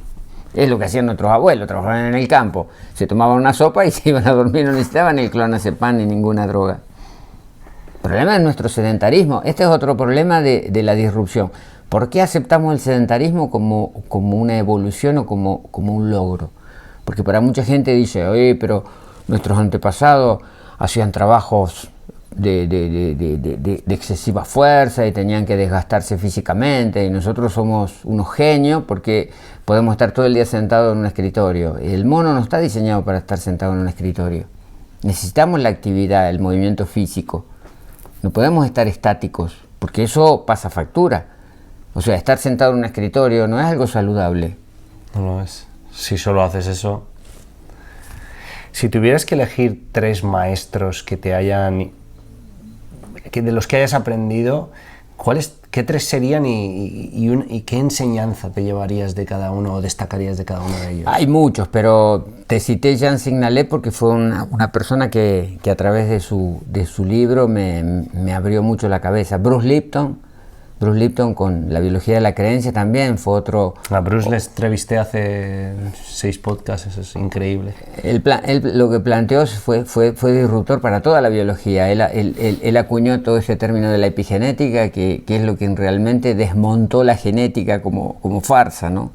Es lo que hacían nuestros abuelos, trabajaban en el campo. Se tomaban una sopa y se iban a dormir, no necesitaban ni el clonazepam ni ninguna droga. El problema es nuestro sedentarismo. Este es otro problema de la disrupción. ¿Por qué aceptamos el sedentarismo como una evolución o como un logro? Porque para mucha gente dice, oye, pero nuestros antepasados hacían trabajos de excesiva fuerza y tenían que desgastarse físicamente, y nosotros somos unos genios porque podemos estar todo el día sentados en un escritorio. El mono no está diseñado para estar sentado en un escritorio. Necesitamos la actividad, el movimiento físico. No podemos estar estáticos, porque eso pasa factura. O sea, estar sentado en un escritorio no es algo saludable. No lo es. Si solo haces eso... Si tuvieras que elegir 3 maestros que te hayan... de los que hayas aprendido, ¿qué 3 serían y qué enseñanza te llevarías de cada uno o destacarías de cada uno de ellos? Hay muchos, pero te cité Jean Signalet porque fue una persona que a través de su libro me abrió mucho la cabeza. Bruce Lipton con la biología de la creencia también fue otro... A Bruce le entrevisté hace 6 podcasts, eso es increíble. Lo que planteó fue disruptor para toda la biología. Él acuñó todo ese término de la epigenética, que es lo que realmente desmontó la genética como farsa, ¿no?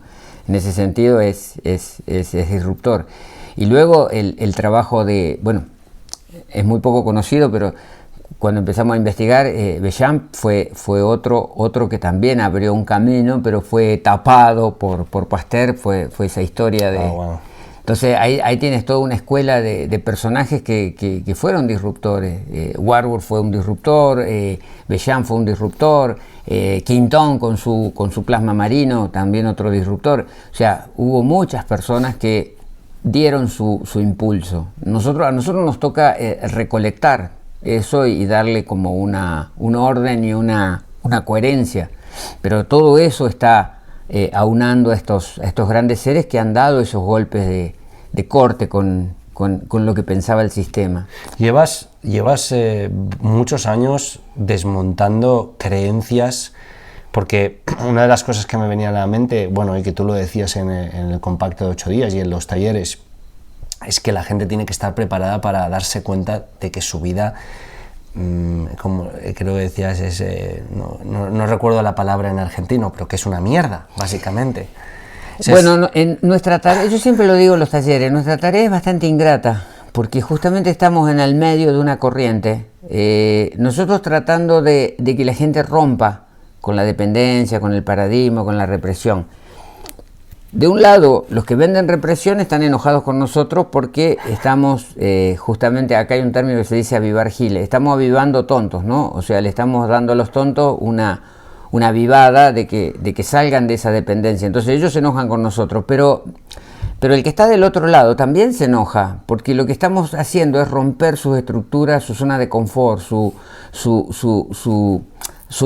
En ese sentido es disruptor. Y luego el trabajo bueno, es muy poco conocido, pero cuando empezamos a investigar, Béchamp fue otro que también abrió un camino, pero fue tapado por Pasteur, fue esa historia de... Wow. Entonces ahí tienes toda una escuela de personajes que fueron disruptores. Warburg fue un disruptor, Béchamp fue un disruptor, Quinton con su plasma marino, también otro disruptor. O sea, hubo muchas personas que dieron su impulso. A nosotros nos toca recolectar eso y darle como un orden y una coherencia. Pero todo eso está aunando a estos grandes seres que han dado esos golpes de corte con lo que pensaba el sistema. Llevas muchos años desmontando creencias, porque una de las cosas que me venía a la mente, bueno, y que tú lo decías en el compacto de 8 días y en los talleres, es que la gente tiene que estar preparada para darse cuenta de que su vida, como creo que decías, no recuerdo la palabra en argentino, pero que es una mierda, básicamente. Bueno, en nuestra tarea, yo siempre lo digo en los talleres, nuestra tarea es bastante ingrata, porque justamente estamos en el medio de una corriente, nosotros tratando de que la gente rompa con la dependencia, con el paradigma, con la represión. De un lado, los que venden represión están enojados con nosotros porque estamos, justamente acá hay un término que se dice avivar giles, estamos avivando tontos, ¿no? O sea, le estamos dando a los tontos una avivada de que salgan de esa dependencia. Entonces ellos se enojan con nosotros, pero el que está del otro lado también se enoja, porque lo que estamos haciendo es romper sus estructuras, su zona de confort, su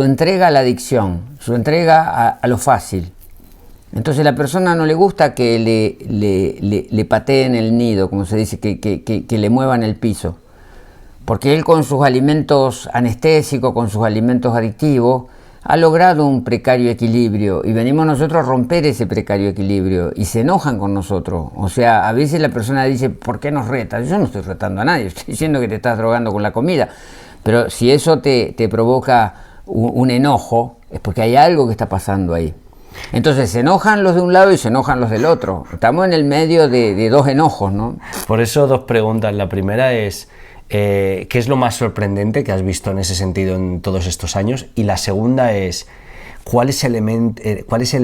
entrega a la adicción, su entrega a lo fácil. Entonces a la persona no le gusta que le pateen el nido, como se dice, que le muevan el piso, porque él con sus alimentos anestésicos, con sus alimentos adictivos, ha logrado un precario equilibrio y venimos nosotros a romper ese precario equilibrio y se enojan con nosotros. O sea, a veces la persona dice, ¿por qué nos retas? Yo no estoy retando a nadie, estoy diciendo que te estás drogando con la comida, pero si eso te provoca un enojo, es porque hay algo que está pasando ahí. Entonces se enojan los de un lado y se enojan los del otro. Estamos en el medio de dos enojos, ¿no? Por eso dos preguntas. La primera es, ¿qué es lo más sorprendente que has visto en ese sentido en todos estos años? Y la segunda es, ¿cuál es el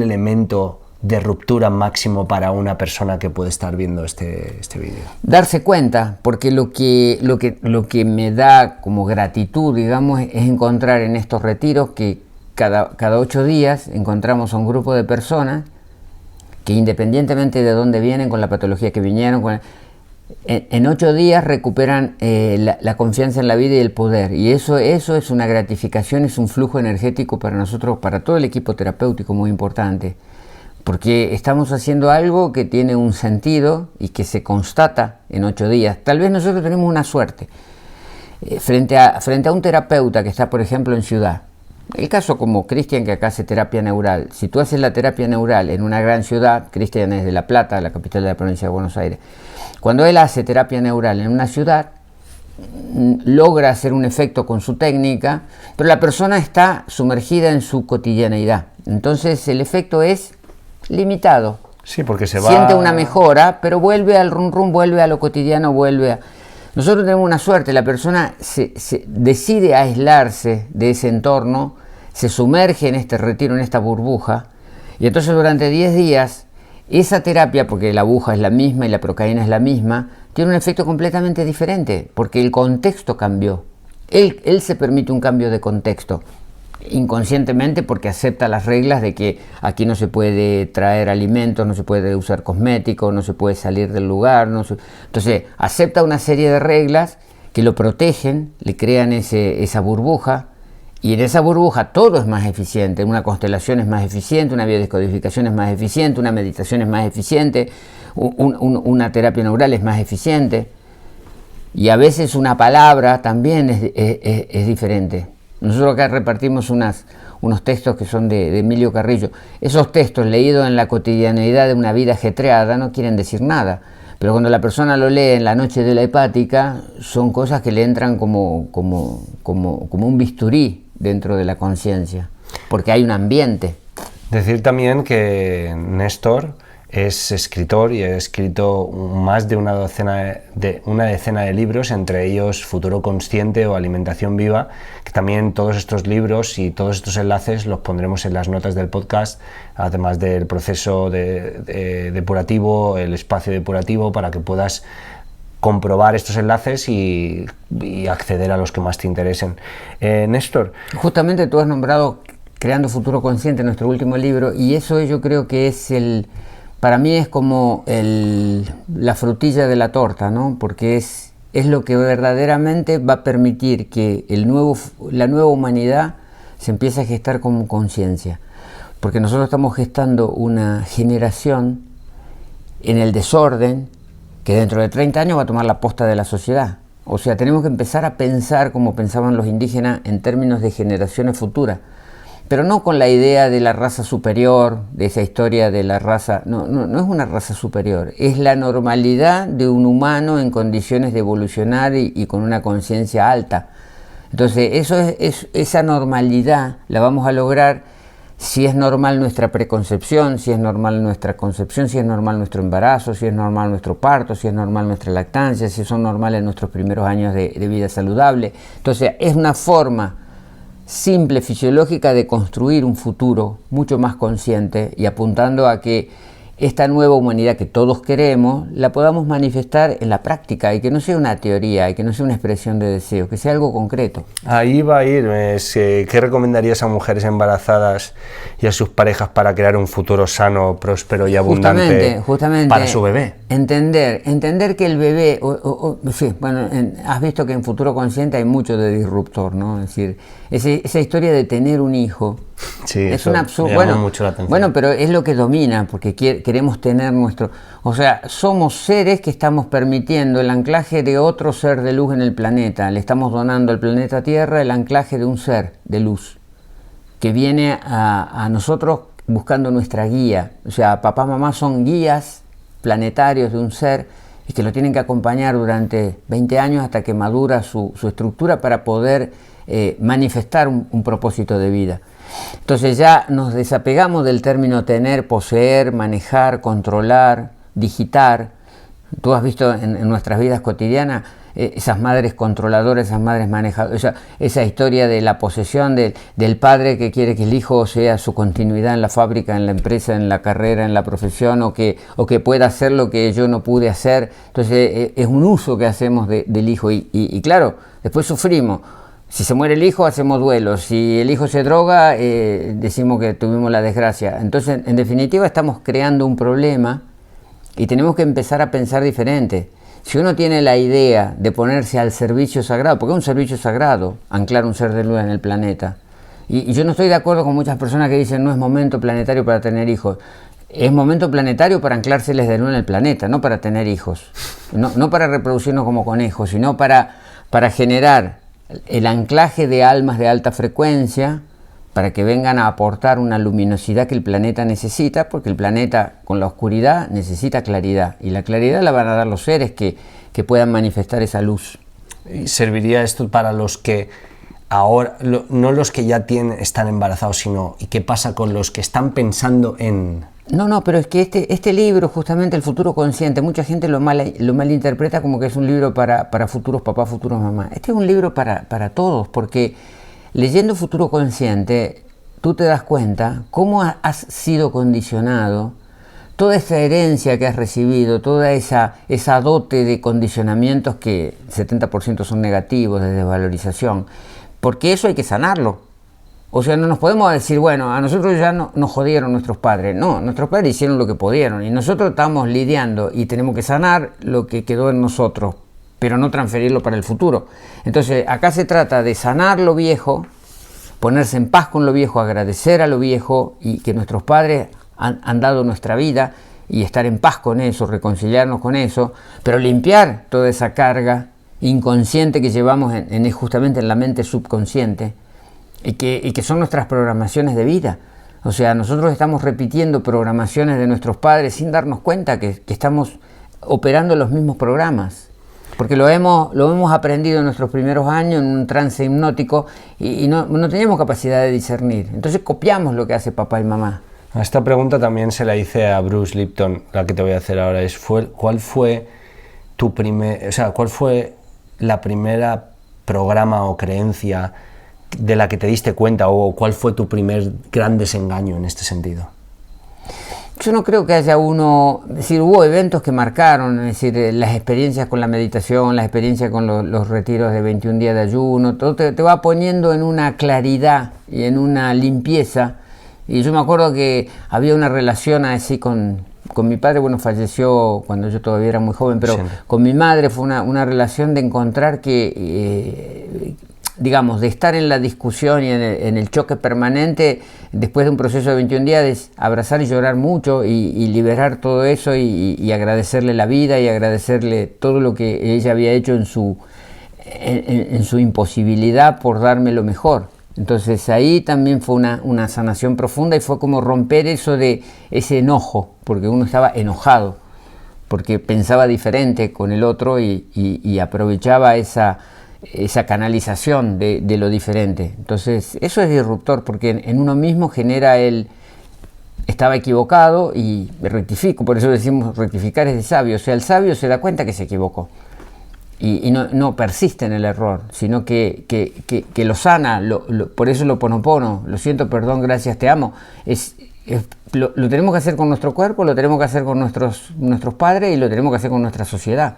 elemento de ruptura máximo para una persona que puede estar viendo este vídeo? Darse cuenta, porque lo que me da como gratitud, digamos, es encontrar en estos retiros que cada 8 días encontramos a un grupo de personas que, independientemente de dónde vienen, con la patología que vinieron, en 8 días recuperan la confianza en la vida y el poder. Y eso es una gratificación, es un flujo energético para nosotros, para todo el equipo terapéutico, muy importante. Porque estamos haciendo algo que tiene un sentido y que se constata en 8 días. Tal vez nosotros tenemos una suerte. Frente a un terapeuta que está, por ejemplo, en ciudad, el caso como Cristian, que acá hace terapia neural, si tú haces la terapia neural en una gran ciudad, Cristian es de La Plata, la capital de la provincia de Buenos Aires, cuando él hace terapia neural en una ciudad, logra hacer un efecto con su técnica, pero la persona está sumergida en su cotidianeidad, entonces el efecto es limitado. Sí, porque siente una mejora, pero vuelve al rum, vuelve a lo cotidiano, vuelve a... Nosotros tenemos una suerte, la persona se decide aislarse de ese entorno, se sumerge en este retiro, en esta burbuja, y entonces durante 10 días, esa terapia, porque la aguja es la misma y la procaína es la misma, tiene un efecto completamente diferente, porque el contexto cambió. Él se permite un cambio de contexto, inconscientemente, porque acepta las reglas de que aquí no se puede traer alimentos, no se puede usar cosméticos, no se puede salir del lugar, entonces acepta una serie de reglas que lo protegen, le crean esa burbuja, y en esa burbuja todo es más eficiente, una constelación es más eficiente, una biodescodificación es más eficiente, una meditación es más eficiente, una terapia neural es más eficiente, y a veces una palabra también es diferente. Nosotros acá repartimos unos textos que son de Emilio Carrillo. Esos textos leídos en la cotidianeidad de una vida ajetreada no quieren decir nada, pero cuando la persona lo lee en la noche de la hepática, son cosas que le entran como un bisturí dentro de la conciencia, porque hay un ambiente. Decir también que Néstor es escritor y ha escrito más de una decena de libros, entre ellos Futuro Consciente o Alimentación Viva, que también todos estos libros y todos estos enlaces los pondremos en las notas del podcast, además del proceso depurativo, el espacio depurativo, para que puedas comprobar estos enlaces y acceder a los que más te interesen. Néstor. Justamente tú has nombrado Creando Futuro Consciente, nuestro último libro, y eso yo creo que es para mí es como la frutilla de la torta, ¿no? Porque es es lo que verdaderamente va a permitir que la nueva humanidad se empiece a gestar con conciencia. Porque nosotros estamos gestando una generación en el desorden que dentro de 30 años va a tomar la posta de la sociedad. O sea, tenemos que empezar a pensar como pensaban los indígenas en términos de generaciones futuras. Pero no con la idea de la raza superior, de esa historia de la raza. No es una raza superior, es la normalidad de un humano en condiciones de evolucionar y con una conciencia alta. Entonces, esa normalidad la vamos a lograr si es normal nuestra preconcepción, si es normal nuestra concepción, si es normal nuestro embarazo, si es normal nuestro parto, si es normal nuestra lactancia, si son normales nuestros primeros años de vida saludable. Entonces, es una forma simple, fisiológica de construir un futuro mucho más consciente y apuntando a que esta nueva humanidad que todos queremos la podamos manifestar en la práctica y que no sea una teoría y que no sea una expresión de deseo, que sea algo concreto. Ahí va a ir. ¿Qué recomendarías a mujeres embarazadas y a sus parejas para crear un futuro sano, próspero y abundante justamente para su bebé? Entender que el bebé, has visto que en Futuro Consciente hay mucho de disruptor, ¿no? Es decir, esa historia de tener un hijo, sí, es un absurdo. Me llamó mucho la atención. Bueno, pero es lo que domina, porque queremos tener nuestro... O sea, somos seres que estamos permitiendo el anclaje de otro ser de luz en el planeta. Le estamos donando al planeta Tierra el anclaje de un ser de luz que viene a nosotros buscando nuestra guía. O sea, papá, mamá son guías planetarios de un ser y que lo tienen que acompañar durante 20 años hasta que madura su estructura para poder manifestar un propósito de vida. Entonces ya nos desapegamos del término tener, poseer, manejar, controlar, digitar. Tú has visto en nuestras vidas cotidianas esas madres controladoras, esas madres manejadoras, esa historia de la posesión del padre que quiere que el hijo sea su continuidad en la fábrica, en la empresa, en la carrera, en la profesión, o que pueda hacer lo que yo no pude hacer. Entonces es un uso que hacemos del hijo y claro, después sufrimos. Si se muere el hijo, hacemos duelo. Si el hijo se droga, decimos que tuvimos la desgracia. Entonces, en definitiva, estamos creando un problema y tenemos que empezar a pensar diferente. Si uno tiene la idea de ponerse al servicio sagrado, porque es un servicio sagrado anclar un ser de luz en el planeta, y yo no estoy de acuerdo con muchas personas que dicen no es momento planetario para tener hijos. Es momento planetario para anclárseles de luz en el planeta, no para tener hijos, no para reproducirnos como conejos, sino para generar el anclaje de almas de alta frecuencia para que vengan a aportar una luminosidad que el planeta necesita, porque el planeta con la oscuridad necesita claridad, y la claridad la van a dar los seres que puedan manifestar esa luz. ¿Y serviría esto para los que ahora, no los que ya están embarazados, sino y qué pasa con los que están pensando en...? No, pero es que este libro, justamente El Futuro Consciente, mucha gente lo malinterpreta como que es un libro para futuros papás, futuros mamás. Este es un libro para todos, porque leyendo Futuro Consciente, tú te das cuenta cómo has sido condicionado, toda esa herencia que has recibido, toda esa dote de condicionamientos que 70% son negativos, de desvalorización, porque eso hay que sanarlo. O sea, no nos podemos decir, bueno, a nosotros ya nos jodieron nuestros padres. No, nuestros padres hicieron lo que pudieron y nosotros estamos lidiando y tenemos que sanar lo que quedó en nosotros, pero no transferirlo para el futuro. Entonces, acá se trata de sanar lo viejo, ponerse en paz con lo viejo, agradecer a lo viejo y que nuestros padres han dado nuestra vida y estar en paz con eso, reconciliarnos con eso, pero limpiar toda esa carga inconsciente que llevamos justamente en la mente subconsciente. Y que son nuestras programaciones de vida. O sea, nosotros estamos repitiendo programaciones de nuestros padres sin darnos cuenta que estamos operando los mismos programas. Porque lo hemos aprendido en nuestros primeros años en un trance hipnótico y no teníamos capacidad de discernir. Entonces copiamos lo que hace papá y mamá. Esta pregunta también se la hice a Bruce Lipton, la que te voy a hacer ahora. ¿Cuál fue la primera programa o creencia de la que te diste cuenta, o cuál fue tu primer gran desengaño en este sentido? Yo no creo que haya uno, es decir, hubo eventos que marcaron, es decir, las experiencias con la meditación, las experiencias con los retiros de 21 días de ayuno, todo te va poniendo en una claridad y en una limpieza. Y yo me acuerdo que había una relación así con Con mi padre, bueno, falleció cuando yo todavía era muy joven, pero Siempre. con mi madre fue una relación de encontrar que, digamos, de estar en la discusión y en el choque permanente, después de un proceso de 21 días, de abrazar y llorar mucho y liberar todo eso y agradecerle la vida y agradecerle todo lo que ella había hecho en su imposibilidad por darme lo mejor. Entonces ahí también fue una sanación profunda y fue como romper eso de ese enojo, porque uno estaba enojado, porque pensaba diferente con el otro y aprovechaba esa canalización de lo diferente. Entonces eso es disruptor, porque en uno mismo genera estaba equivocado y rectifico, por eso decimos rectificar es de sabio, o sea, el sabio se da cuenta que se equivocó. Y no persiste en el error, sino que lo sana, por eso lo Ho'oponopono, lo siento, perdón, gracias, te amo. Lo tenemos que hacer con nuestro cuerpo, lo tenemos que hacer con nuestros padres y lo tenemos que hacer con nuestra sociedad.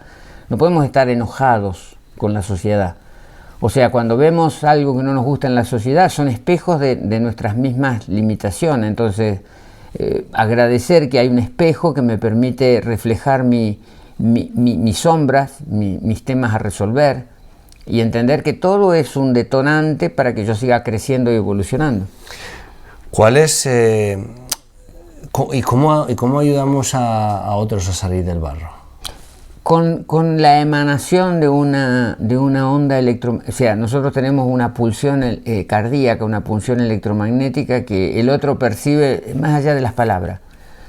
No podemos estar enojados con la sociedad. O sea, cuando vemos algo que no nos gusta en la sociedad, son espejos de nuestras mismas limitaciones. Entonces, agradecer que hay un espejo que me permite reflejar mis sombras, mis temas a resolver y entender que todo es un detonante para que yo siga creciendo y evolucionando. ¿Cuál es y cómo ayudamos a otros a salir del barro? Con la emanación de una onda electromagnética, o sea, nosotros tenemos una pulsión cardíaca, una pulsión electromagnética que el otro percibe más allá de las palabras.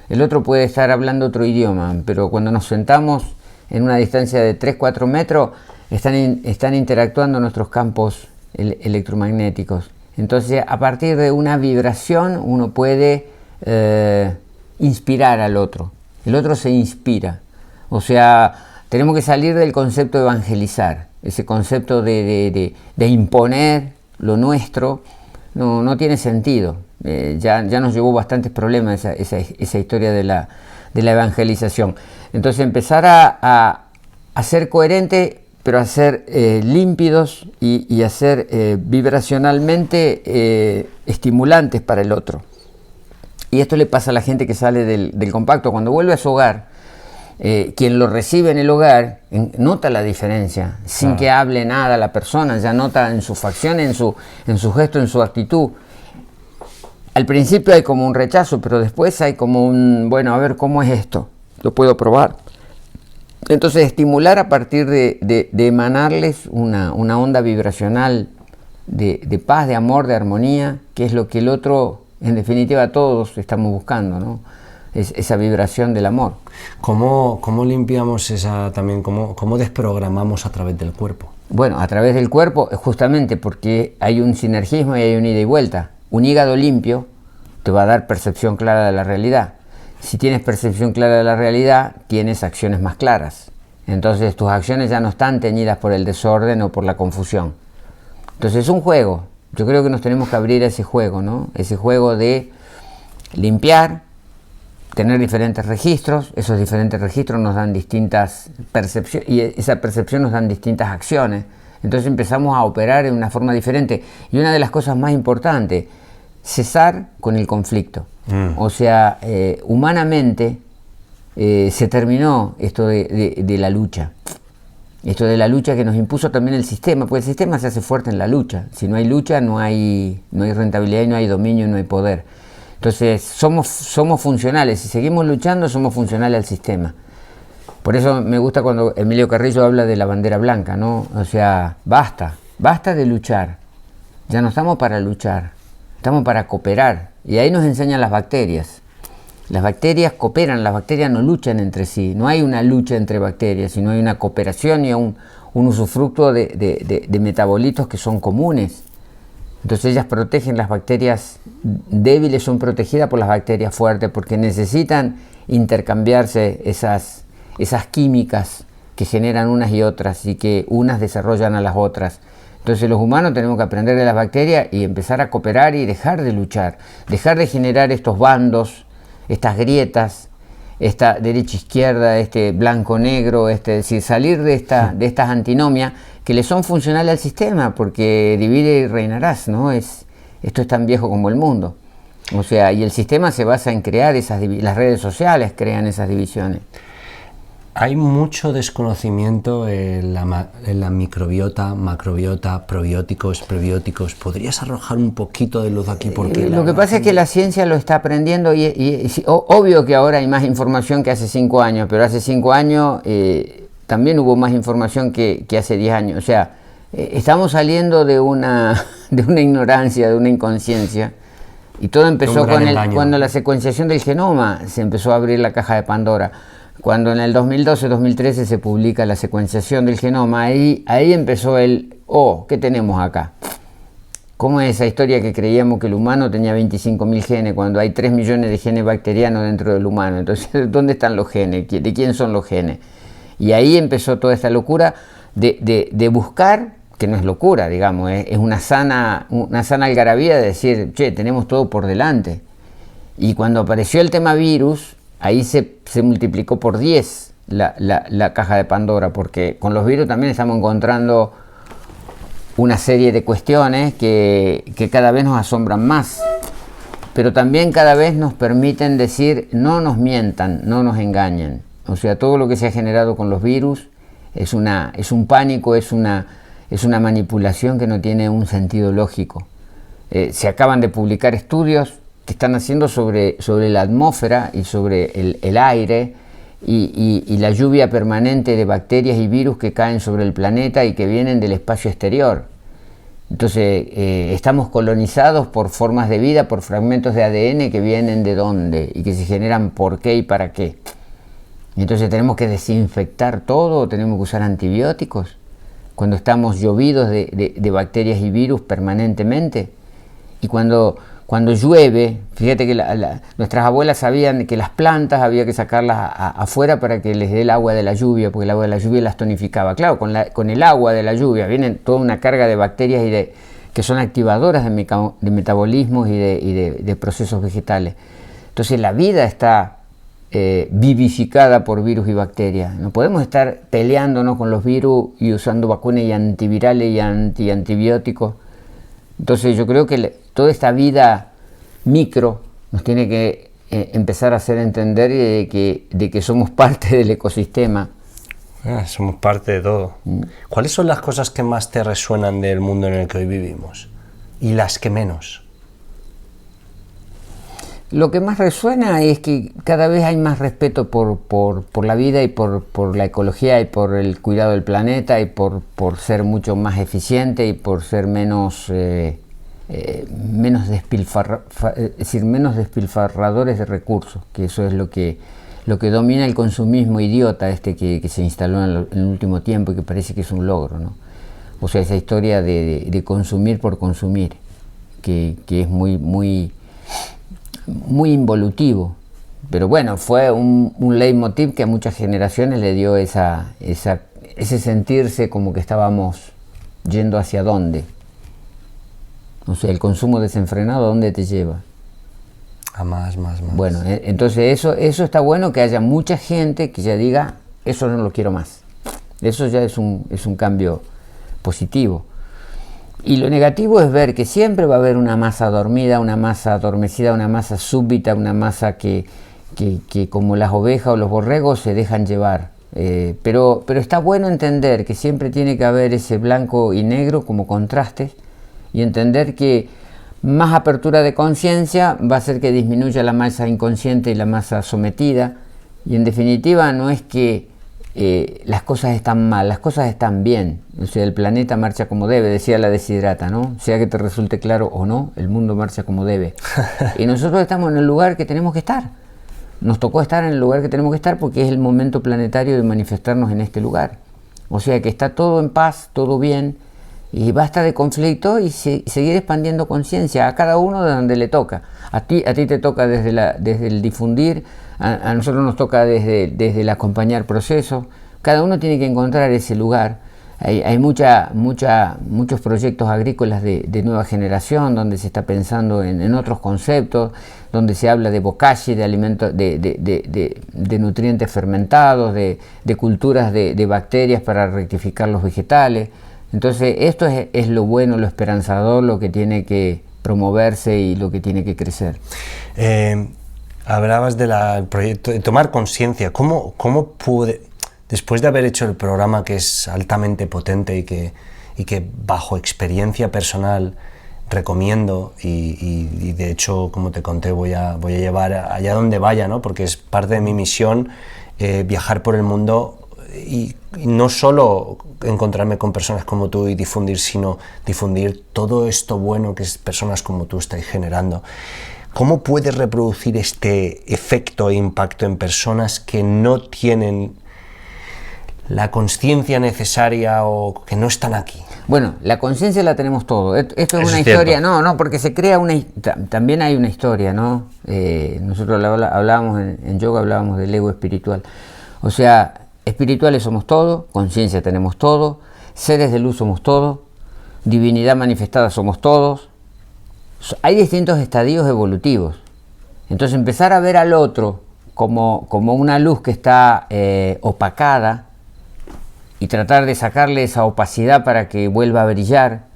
El otro puede estar hablando otro idioma, pero cuando nos sentamos en una distancia de 3-4 metros, están interactuando nuestros campos electromagnéticos. Entonces, a partir de una vibración, uno puede inspirar al otro. El otro se inspira. O sea, tenemos que salir del concepto de evangelizar. Ese concepto de imponer lo nuestro no tiene sentido. Ya nos llevó bastantes problemas esa historia de la evangelización. Entonces empezar a ser coherente, pero a ser límpidos y a ser vibracionalmente estimulantes para el otro. Y esto le pasa a la gente que sale del compacto. Cuando vuelve a su hogar, quien lo recibe en el hogar nota la diferencia, sin que hable nada la persona, ya nota en sus facciones, en su gesto, en su actitud. Al principio hay como un rechazo, pero después hay como bueno, a ver, ¿cómo es esto? Lo puedo probar. Entonces, estimular a partir de emanarles una onda vibracional de paz, de amor, de armonía, que es lo que el otro, en definitiva, todos estamos buscando, ¿no? Esa vibración del amor. ¿Cómo limpiamos cómo desprogramamos a través del cuerpo? Bueno, a través del cuerpo, justamente porque hay un sinergismo y hay un ida y vuelta. Un hígado limpio te va a dar percepción clara de la realidad. Si tienes percepción clara de la realidad, tienes acciones más claras. Entonces tus acciones ya no están teñidas por el desorden o por la confusión. Entonces es un juego. Yo creo que nos tenemos que abrir a ese juego, ¿no? Ese juego de limpiar, tener diferentes registros. Esos diferentes registros nos dan distintas percepciones y esa percepción nos dan distintas acciones. Entonces empezamos a operar de una forma diferente. Y una de las cosas más importantes, cesar con el conflicto. O sea, humanamente se terminó esto de la lucha. Esto de la lucha que nos impuso también el sistema, porque el sistema se hace fuerte en la lucha. Si no hay lucha, no hay rentabilidad y no hay dominio y no hay poder. Entonces somos funcionales. Si seguimos luchando, somos funcionales al sistema. Por eso me gusta cuando Emilio Carrillo habla de la bandera blanca, ¿no? O sea, basta de luchar. Ya no estamos para luchar, estamos para cooperar. Y ahí nos enseñan las bacterias. Las bacterias cooperan, las bacterias no luchan entre sí. No hay una lucha entre bacterias, sino hay una cooperación y un usufructo de metabolitos que son comunes. Entonces ellas protegen, las bacterias débiles son protegidas por las bacterias fuertes porque necesitan intercambiarse esas químicas que generan unas y otras y que unas desarrollan a las otras. Entonces los humanos tenemos que aprender de las bacterias y empezar a cooperar y dejar de luchar, dejar de generar estos bandos, estas grietas, esta derecha-izquierda, este blanco-negro, es decir, salir de estas antinomias que le son funcionales al sistema, porque divide y reinarás, ¿no? Esto es tan viejo como el mundo. O sea, y el sistema se basa en crear las redes sociales crean esas divisiones. Hay mucho desconocimiento en la microbiota, macrobiota, probióticos, prebióticos. ¿Podrías arrojar un poquito de luz aquí? Porque lo que pasa es que la ciencia lo está aprendiendo y obvio que ahora hay más información que hace 5 años, pero hace 5 años también hubo más información que hace 10 años. O sea, estamos saliendo de una ignorancia, de una inconsciencia. Y todo empezó cuando la secuenciación del genoma se empezó a abrir la caja de Pandora. Cuando en el 2012-2013 se publica la secuenciación del genoma, ahí empezó ¿qué tenemos acá? ¿Cómo es esa historia que creíamos que el humano tenía 25.000 genes cuando hay 3 millones de genes bacterianos dentro del humano? Entonces, ¿dónde están los genes? ¿De quién son los genes? Y ahí empezó toda esta locura de buscar, que no es locura, digamos, es una sana algarabía de decir, che, tenemos todo por delante. Y cuando apareció el tema virus, ahí se multiplicó por 10 la caja de Pandora, porque con los virus también estamos encontrando una serie de cuestiones que cada vez nos asombran más, pero también cada vez nos permiten decir, no nos mientan, no nos engañen. O sea, todo lo que se ha generado con los virus es un pánico, es una manipulación que no tiene un sentido lógico. Se acaban de publicar estudios que están haciendo sobre la atmósfera y sobre el aire y la lluvia permanente de bacterias y virus que caen sobre el planeta y que vienen del espacio exterior. Entonces, estamos colonizados por formas de vida, por fragmentos de ADN que vienen de dónde y que se generan por qué y para qué. Entonces, ¿tenemos que desinfectar todo o tenemos que usar antibióticos cuando estamos llovidos de bacterias y virus permanentemente? Y cuando llueve, fíjate que nuestras abuelas sabían que las plantas había que sacarlas afuera para que les dé el agua de la lluvia, porque el agua de la lluvia las tonificaba. Claro, con el agua de la lluvia viene toda una carga de bacterias que son activadoras de metabolismos y de procesos vegetales. Entonces la vida está vivificada por virus y bacterias. No podemos estar peleándonos con los virus y usando vacunas y antivirales y antibióticos. Entonces yo creo que toda esta vida micro nos tiene que empezar a hacer entender de que somos parte del ecosistema. Somos parte de todo. ¿Cuáles son las cosas que más te resuenan del mundo en el que hoy vivimos? ¿Y las que menos? Lo que más resuena es que cada vez hay más respeto por la vida y por la ecología y por el cuidado del planeta y por ser mucho más eficiente y por ser menos despilfarradores de recursos, que eso es lo que domina el consumismo idiota que se instaló en el último tiempo y que parece que es un logro, ¿no? O sea, esa historia de consumir por consumir, que es muy involutivo, pero bueno, fue un leitmotiv que a muchas generaciones le dio ese sentirse como que estábamos yendo hacia dónde. O sea, el consumo desenfrenado, ¿a dónde te lleva? A más. Bueno, entonces eso está bueno, que haya mucha gente que ya diga, eso no lo quiero más. Eso ya es un cambio positivo. Y lo negativo es ver que siempre va a haber una masa dormida, una masa adormecida, una masa súbita, una masa que como las ovejas o los borregos se dejan llevar. Pero está bueno entender que siempre tiene que haber ese blanco y negro como contrastes y entender que más apertura de conciencia va a hacer que disminuya la masa inconsciente y la masa sometida. Y en definitiva no es que las cosas están mal, las cosas están bien. O sea, el planeta marcha como debe, decía la Deshidrata, ¿no? Sea que te resulte claro o no, el mundo marcha como debe. Y nosotros estamos en el lugar que tenemos que estar. Nos tocó estar en el lugar que tenemos que estar porque es el momento planetario de manifestarnos en este lugar. O sea que está todo en paz, todo bien, y basta de conflicto y seguir expandiendo conciencia a cada uno de donde le toca. A ti te toca desde el difundir, a nosotros nos toca desde el acompañar procesos. Cada uno tiene que encontrar ese lugar. Hay muchos proyectos agrícolas de nueva generación donde se está pensando en otros conceptos, donde se habla de bokashi, de alimentos, de nutrientes fermentados, de culturas de bacterias para rectificar los vegetales. Entonces esto es lo bueno, lo esperanzador, lo que tiene que promoverse y lo que tiene que crecer. Hablabas del proyecto de tomar conciencia. ¿Cómo pude, después de haber hecho el programa, que es altamente potente y que bajo experiencia personal recomiendo, y de hecho, como te conté, voy a llevar allá donde vaya, ¿no? Porque es parte de mi misión, viajar por el mundo y no solo encontrarme con personas como tú y difundir, sino difundir todo esto bueno que personas como tú estáis generando. ¿Cómo puedes reproducir este efecto e impacto en personas que no tienen la conciencia necesaria o que no están aquí? Bueno, la conciencia la tenemos todos. Esto es una historia, no, porque se crea también hay una historia, ¿no? Nosotros hablábamos en yoga, hablábamos del ego espiritual. O sea, espirituales somos todos, conciencia tenemos todos, seres de luz somos todos, divinidad manifestada somos todos. Hay distintos estadios evolutivos. Entonces empezar a ver al otro como una luz que está opacada y tratar de sacarle esa opacidad para que vuelva a brillar,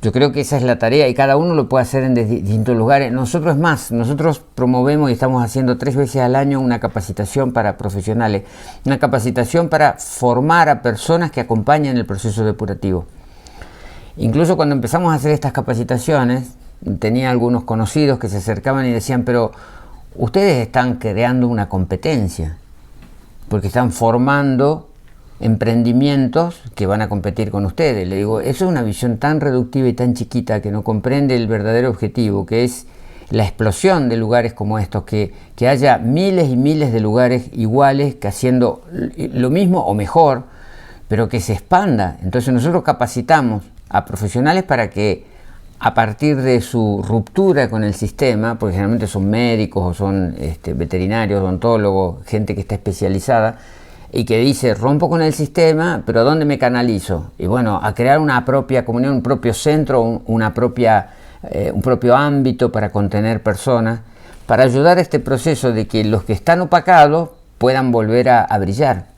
yo creo que esa es la tarea y cada uno lo puede hacer en distintos lugares. Nosotros promovemos y estamos haciendo 3 veces al año una capacitación para profesionales, una capacitación para formar a personas que acompañan el proceso depurativo. Incluso cuando empezamos a hacer estas capacitaciones, tenía algunos conocidos que se acercaban y decían, pero ustedes están creando una competencia, porque están formando emprendimientos que van a competir con ustedes. Le digo, eso es una visión tan reductiva y tan chiquita que no comprende el verdadero objetivo, que es la explosión de lugares como estos, que haya miles y miles de lugares iguales, que haciendo lo mismo o mejor, pero que se expanda. Entonces nosotros capacitamos a profesionales para que a partir de su ruptura con el sistema, porque generalmente son médicos o son veterinarios, odontólogos, gente que está especializada y que dice, rompo con el sistema, pero ¿a dónde me canalizo? Y bueno, a crear una propia comunidad, un propio centro, un propio ámbito para contener personas, para ayudar a este proceso de que los que están opacados puedan volver a brillar.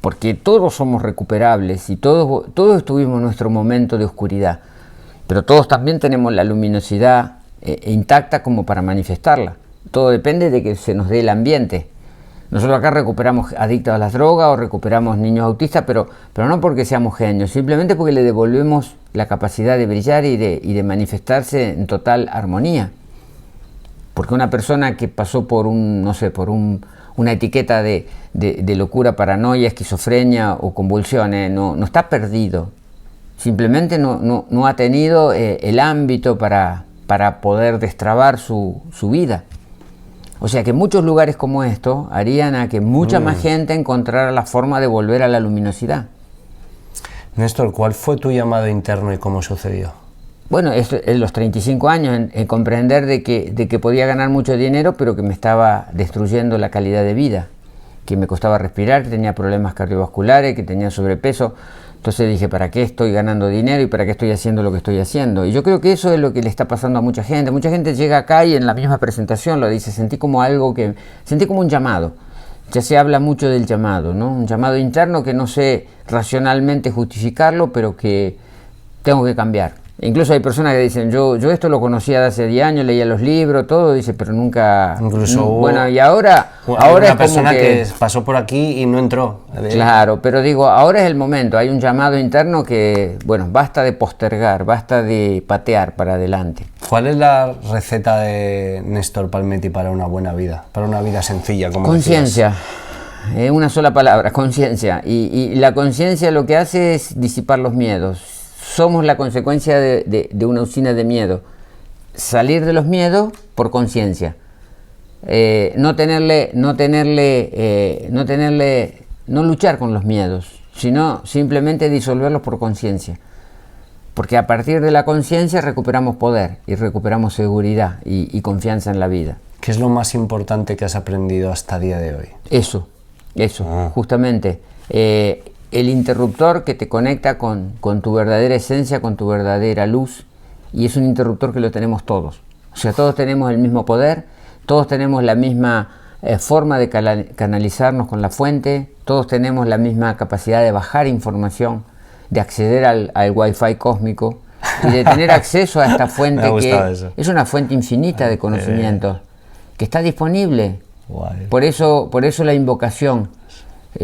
Porque todos somos recuperables y todos tuvimos nuestro momento de oscuridad. Pero todos también tenemos la luminosidad intacta como para manifestarla. Todo depende de que se nos dé el ambiente. Nosotros acá recuperamos adictos a las drogas o recuperamos niños autistas, pero no porque seamos genios, simplemente porque le devolvemos la capacidad de brillar y de manifestarse en total armonía. Porque una persona que pasó por una etiqueta de locura, paranoia, esquizofrenia o convulsiones, no está perdido. Simplemente no ha tenido el ámbito para poder destrabar su vida. O sea que muchos lugares como estos harían a que mucha más gente encontrara la forma de volver a la luminosidad. Néstor, ¿cuál fue tu llamado interno y cómo sucedió? Bueno, en los 35 años, en comprender de que podía ganar mucho dinero, pero que me estaba destruyendo la calidad de vida, que me costaba respirar, que tenía problemas cardiovasculares, que tenía sobrepeso. Entonces dije, ¿para qué estoy ganando dinero y para qué estoy haciendo lo que estoy haciendo? Y yo creo que eso es lo que le está pasando a mucha gente. Mucha gente llega acá y en la misma presentación lo dice, sentí como un llamado. Ya se habla mucho del llamado, ¿no? Un llamado interno que no sé racionalmente justificarlo, pero que tengo que cambiar. Incluso hay personas que dicen, yo esto lo conocía de hace 10 años, leía los libros, todo, dice, pero nunca... Incluso bueno, y ahora una es persona como que pasó por aquí y no entró. Claro, pero digo, ahora es el momento, hay un llamado interno que, bueno, basta de postergar, basta de patear para adelante. ¿Cuál es la receta de Néstor Palmetti para una buena vida, para una vida sencilla? Como conciencia, una sola palabra, conciencia. Y la conciencia lo que hace es disipar los miedos. Somos la consecuencia de una usina de miedo. Salir de los miedos por conciencia. No luchar con los miedos, sino simplemente disolverlos por conciencia. Porque a partir de la conciencia recuperamos poder y recuperamos seguridad y confianza en la vida. ¿Qué es lo más importante que has aprendido hasta el día de hoy? Eso, justamente. El interruptor que te conecta con tu verdadera esencia, con tu verdadera luz, y es un interruptor que lo tenemos todos. O sea, todos tenemos el mismo poder, todos tenemos la misma forma de canalizarnos con la fuente, todos tenemos la misma capacidad de bajar información, de acceder al wifi cósmico, y de tener acceso a esta fuente que eso. es una fuente infinita de conocimiento, que está disponible. Guay. Por eso la invocación,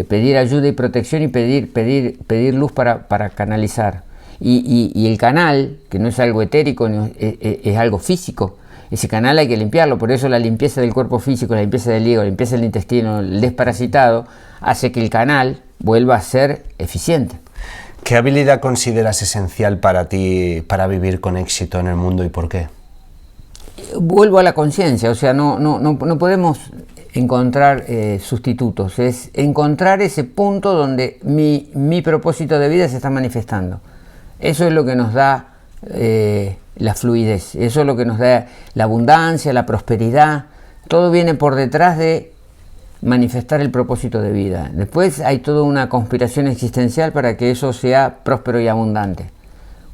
pedir ayuda y protección y pedir luz para canalizar. Y el canal, que no es algo etérico, es algo físico. Ese canal hay que limpiarlo, por eso la limpieza del cuerpo físico, la limpieza del hígado, la limpieza del intestino, el desparasitado, hace que el canal vuelva a ser eficiente. ¿Qué habilidad consideras esencial para ti para vivir con éxito en el mundo y por qué? Vuelvo a la conciencia, o sea, no podemos encontrar sustitutos, es encontrar ese punto donde mi propósito de vida se está manifestando. Eso es lo que nos da la fluidez, eso es lo que nos da la abundancia, la prosperidad, todo viene por detrás de manifestar el propósito de vida. Después hay toda una conspiración existencial para que eso sea próspero y abundante.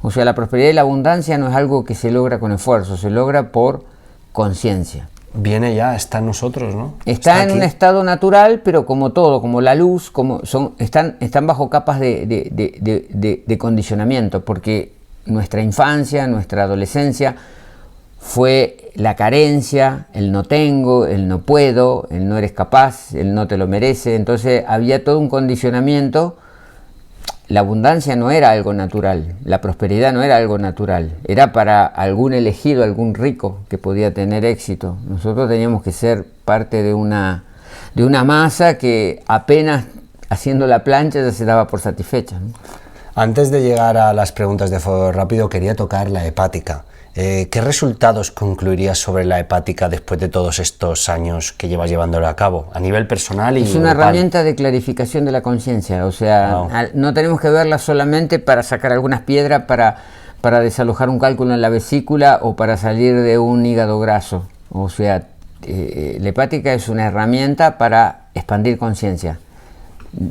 O sea, la prosperidad y la abundancia no es algo que se logra con esfuerzo, se logra por conciencia. Viene ya, está en nosotros, ¿no? Está en un estado natural, pero como todo, como la luz, están bajo capas de condicionamiento, porque nuestra infancia, nuestra adolescencia fue la carencia, el no tengo, el no puedo, el no eres capaz, el no te lo merece. Entonces había todo un condicionamiento. La abundancia no era algo natural, la prosperidad no era algo natural, era para algún elegido, algún rico que podía tener éxito. Nosotros teníamos que ser parte de una masa que apenas haciendo la plancha ya se daba por satisfecha, ¿no? Antes de llegar a las preguntas de fuego rápido, quería tocar la hepática. ¿Qué resultados concluirías sobre la hepática después de todos estos años que llevas llevándola a cabo, a nivel personal y Es una herramienta de clarificación de la conciencia, o sea, no tenemos que verla solamente para sacar algunas piedras, para desalojar un cálculo en la vesícula o para salir de un hígado graso. O sea, la hepática es una herramienta para expandir conciencia.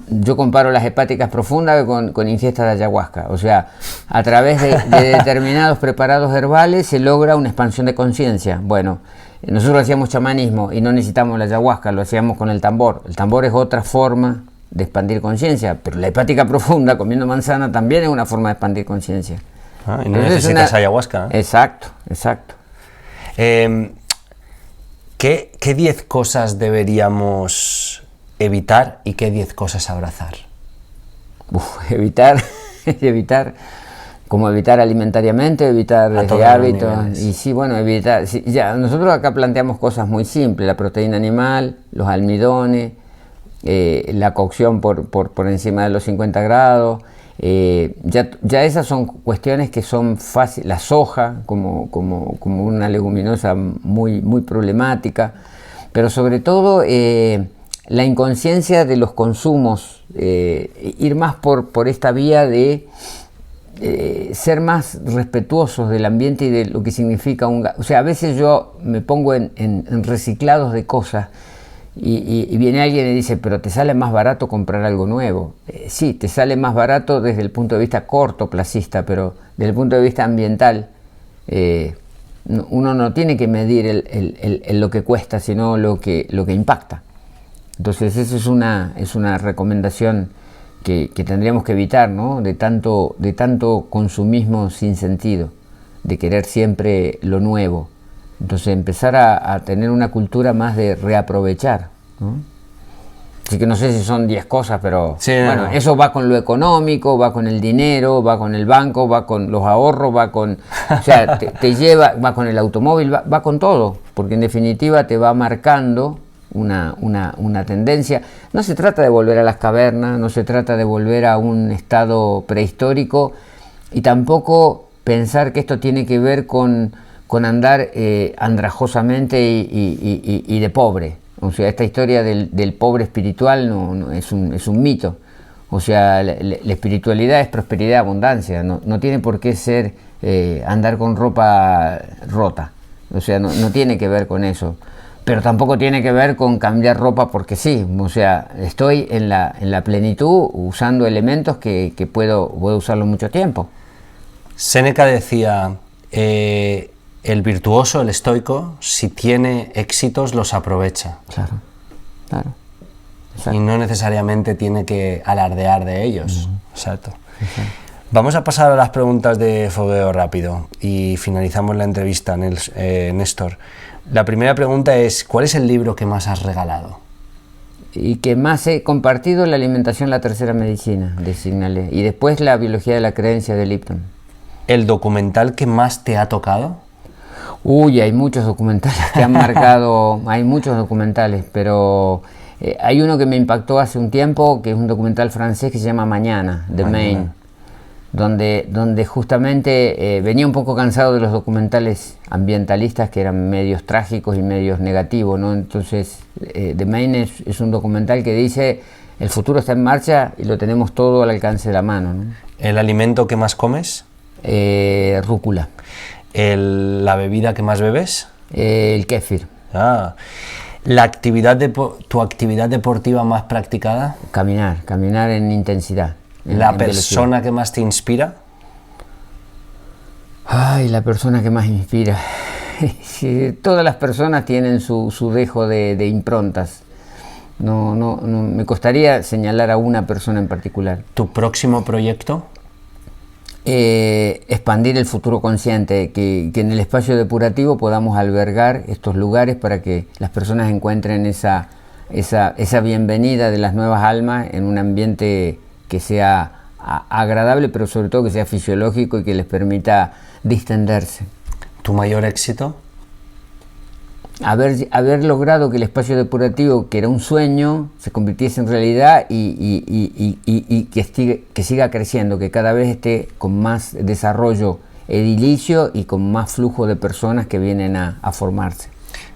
Yo comparo las hepáticas profundas con ingestas de ayahuasca, o sea, a través de determinados preparados herbales se logra una expansión de conciencia. Bueno, nosotros hacíamos chamanismo y no necesitamos la ayahuasca, lo hacíamos con el tambor. El tambor es otra forma de expandir conciencia, pero la hepática profunda, comiendo manzana, también es una forma de expandir conciencia. Y no necesitas ayahuasca, ¿eh? Exacto. ¿Qué 10 cosas deberíamos evitar y qué 10 cosas abrazar? Evitar, como evitar alimentariamente, evitar desde hábitos. Y sí, bueno, evitar. Sí, ya, nosotros acá planteamos cosas muy simples: la proteína animal, los almidones, la cocción por encima de los 50 grados. Ya esas son cuestiones que son fáciles. La soja, como una leguminosa muy problemática, pero sobre todo la inconsciencia de los consumos, ir más por esta vía de ser más respetuosos del ambiente y de lo que significa o sea, a veces yo me pongo en reciclados de cosas y viene alguien y dice, pero te sale más barato comprar algo nuevo. Sí, te sale más barato desde el punto de vista cortoplacista, pero desde el punto de vista ambiental, uno no tiene que medir lo que cuesta, sino lo que impacta. Entonces esa es una recomendación que tendríamos que evitar, ¿no? De tanto consumismo sin sentido, de querer siempre lo nuevo. Entonces empezar a tener una cultura más de reaprovechar, ¿no? Así que no sé si son 10 cosas, pero sí, bueno, eso va con lo económico, va con el dinero, va con el banco, va con los ahorros, o sea, te lleva, va con el automóvil, va con todo, porque en definitiva te va marcando una tendencia. No se trata de volver a las cavernas, no se trata de volver a un estado prehistórico, y tampoco pensar que esto tiene que ver con andar andrajosamente y de pobre. O sea, esta historia del pobre espiritual no es un mito. O sea, la espiritualidad es prosperidad, abundancia, no tiene por qué ser andar con ropa rota. O sea, no tiene que ver con eso. Pero tampoco tiene que ver con cambiar ropa porque sí. O sea, estoy en la plenitud usando elementos que puedo usarlo mucho tiempo. Séneca decía, el virtuoso, el estoico, si tiene éxitos los aprovecha. Claro. Y no necesariamente tiene que alardear de ellos. Exacto. Vamos a pasar a las preguntas de fogueo rápido y finalizamos la entrevista, Néstor. La primera pregunta es, ¿cuál es el libro que más has regalado? Y que más he compartido, La alimentación, la tercera medicina, de Signalé. Y después La biología de la creencia, de Lipton. ¿El documental que más te ha tocado? Uy, hay muchos documentales que han marcado, hay muchos documentales, pero hay uno que me impactó hace un tiempo, que es un documental francés que se llama Mañana, The Main, donde justamente venía un poco cansado de los documentales ambientalistas que eran medios trágicos y medios negativos, ¿no? Entonces, The Main es un documental que dice, el futuro está en marcha y lo tenemos todo al alcance de la mano, ¿no? ¿El alimento que más comes? Rúcula. ¿La bebida que más bebes? El kéfir. Ah. ¿Tu actividad deportiva más practicada? Caminar en intensidad. ¿La persona que más te inspira? Ay, la persona que más inspira. Sí, todas las personas tienen su dejo de improntas. No, me costaría señalar a una persona en particular. ¿Tu próximo proyecto? Expandir el futuro consciente, que en el espacio depurativo podamos albergar estos lugares para que las personas encuentren esa bienvenida de las nuevas almas en un ambiente que sea agradable, pero sobre todo que sea fisiológico y que les permita distenderse. ¿Tu mayor éxito? Haber logrado que el espacio depurativo, que era un sueño, se convirtiese en realidad y que siga creciendo, que cada vez esté con más desarrollo edilicio y con más flujo de personas que vienen a formarse.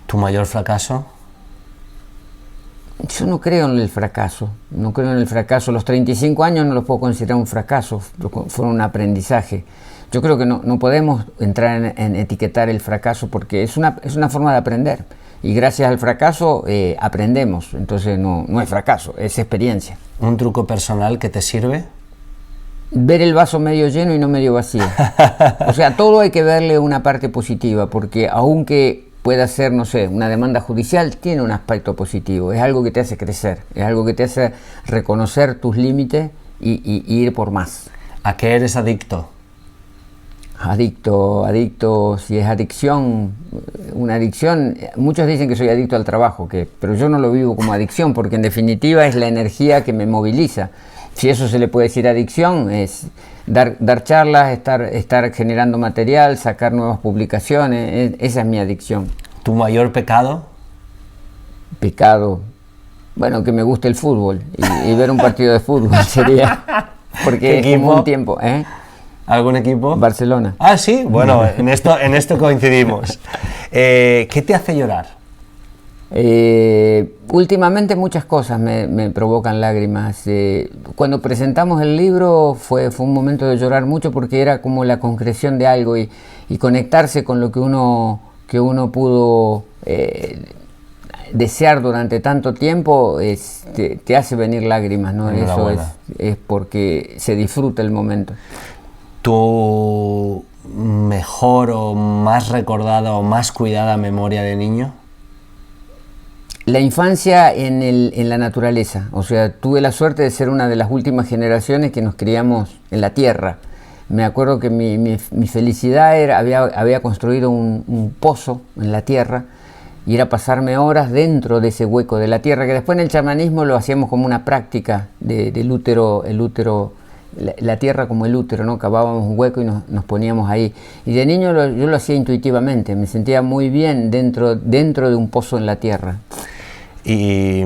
¿Tu mayor fracaso? Yo no creo en el fracaso, Los 35 años no los puedo considerar un fracaso, fueron un aprendizaje. Yo creo que no podemos entrar en etiquetar el fracaso porque es una forma de aprender y gracias al fracaso aprendemos, entonces no es fracaso, es experiencia. ¿Un truco personal que te sirve? Ver el vaso medio lleno y no medio vacío. O sea, todo hay que verle una parte positiva porque aunque pueda ser, no sé, una demanda judicial, tiene un aspecto positivo, es algo que te hace crecer, es algo que te hace reconocer tus límites y ir por más. ¿A qué eres adicto? Adicto, si es adicción, una adicción, muchos dicen que soy adicto al trabajo, pero yo no lo vivo como adicción, porque en definitiva es la energía que me moviliza. Si eso se le puede decir adicción, es dar charlas, estar generando material, sacar nuevas publicaciones, esa es mi adicción. ¿Tu mayor pecado? Pecado, bueno, que me guste el fútbol y ver un partido de fútbol sería, porque es como un tiempo, ¿eh? ¿Algún equipo? Barcelona. Ah, sí, bueno, en esto coincidimos. ¿Qué te hace llorar? Últimamente muchas cosas me provocan lágrimas. Cuando presentamos el libro fue un momento de llorar mucho porque era como la concreción de algo y conectarse con lo que uno pudo desear durante tanto tiempo te hace venir lágrimas, ¿no? Eso es porque se disfruta el momento. ¿Tu mejor o más recordada o más cuidada memoria de niño? La infancia en la naturaleza. O sea, tuve la suerte de ser una de las últimas generaciones que nos criamos en la tierra. Me acuerdo que mi felicidad era, había construido un pozo en la tierra y era pasarme horas dentro de ese hueco de la tierra, que después en el chamanismo lo hacíamos como una práctica del útero, la tierra como el útero, ¿no? Cavábamos un hueco y nos poníamos ahí. Y de niño yo lo hacía intuitivamente, me sentía muy bien dentro de un pozo en la tierra. Y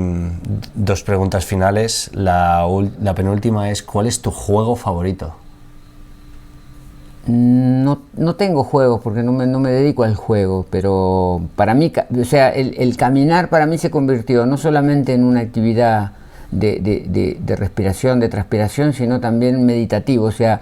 dos preguntas finales. La penúltima es, ¿cuál es tu juego favorito? No tengo juegos porque no me dedico al juego, pero para mí, o sea, el caminar para mí se convirtió no solamente en una actividad de respiración, de transpiración, sino también meditativo. O sea,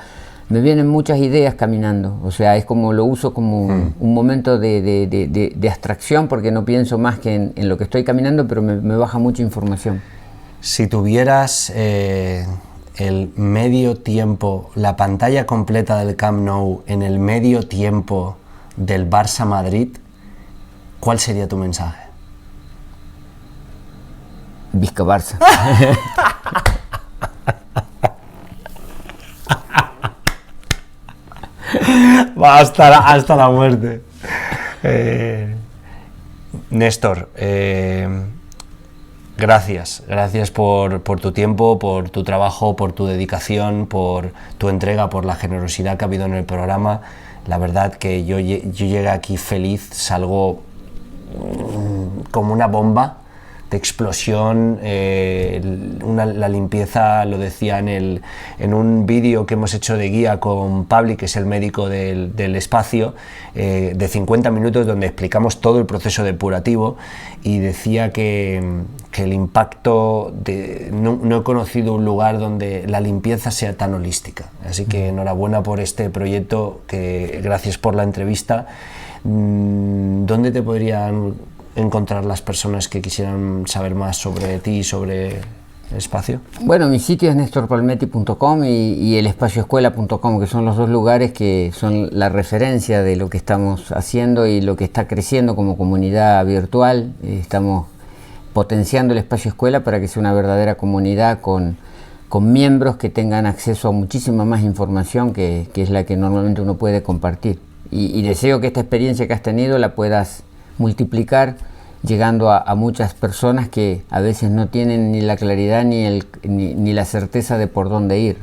me vienen muchas ideas caminando. O sea, es como lo uso como un momento de abstracción porque no pienso más que en lo que estoy caminando, pero me baja mucha información. Si tuvieras el medio tiempo, la pantalla completa del Camp Nou en el medio tiempo del Barça Madrid, ¿cuál sería tu mensaje? Visca Barça. hasta la muerte. Néstor, gracias por tu tiempo, por tu trabajo, por tu dedicación, por tu entrega, por la generosidad que ha habido en el programa. La verdad que yo llegué aquí feliz, salgo como una bomba de explosión. La limpieza, lo decía en un vídeo que hemos hecho de guía con Pabli, que es el médico del espacio, de 50 minutos, donde explicamos todo el proceso depurativo, y decía que el impacto no he conocido un lugar donde la limpieza sea tan holística. Así que enhorabuena por este proyecto, que gracias por la entrevista. ¿Dónde te podrían encontrar las personas que quisieran saber más sobre ti y sobre el espacio? Bueno, mi sitio es nestorpalmetti.com y el espacioescuela.com, que son los dos lugares que son la referencia de lo que estamos haciendo y lo que está creciendo como comunidad virtual. Estamos potenciando el espacio escuela para que sea una verdadera comunidad con miembros que tengan acceso a muchísima más información que es la que normalmente uno puede compartir. Y deseo que esta experiencia que has tenido la puedas multiplicar, llegando a muchas personas que a veces no tienen ni la claridad ni la certeza de por dónde ir.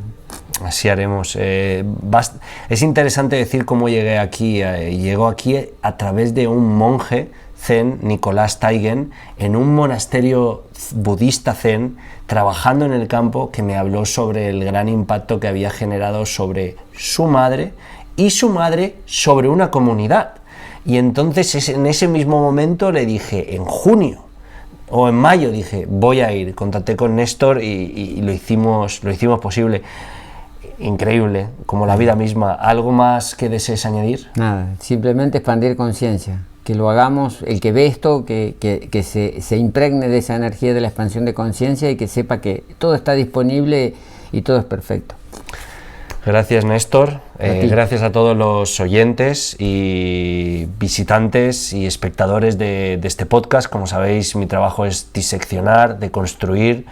Así haremos. Es interesante decir cómo llegué aquí. Llego aquí a través de un monje zen, Nicolás Taigen, en un monasterio budista zen, trabajando en el campo, que me habló sobre el gran impacto que había generado sobre su madre y su madre sobre una comunidad. Y entonces en ese mismo momento le dije, en junio o en mayo, dije, voy a ir. Contacté con Néstor y lo hicimos posible. Increíble, como la vida misma. ¿Algo más que desees añadir? Nada, simplemente expandir conciencia. Que lo hagamos, el que ve esto, que se impregne de esa energía de la expansión de conciencia y que sepa que todo está disponible y todo es perfecto. Gracias, Néstor. Gracias a todos los oyentes y visitantes y espectadores de este podcast. Como sabéis, mi trabajo es diseccionar, deconstruir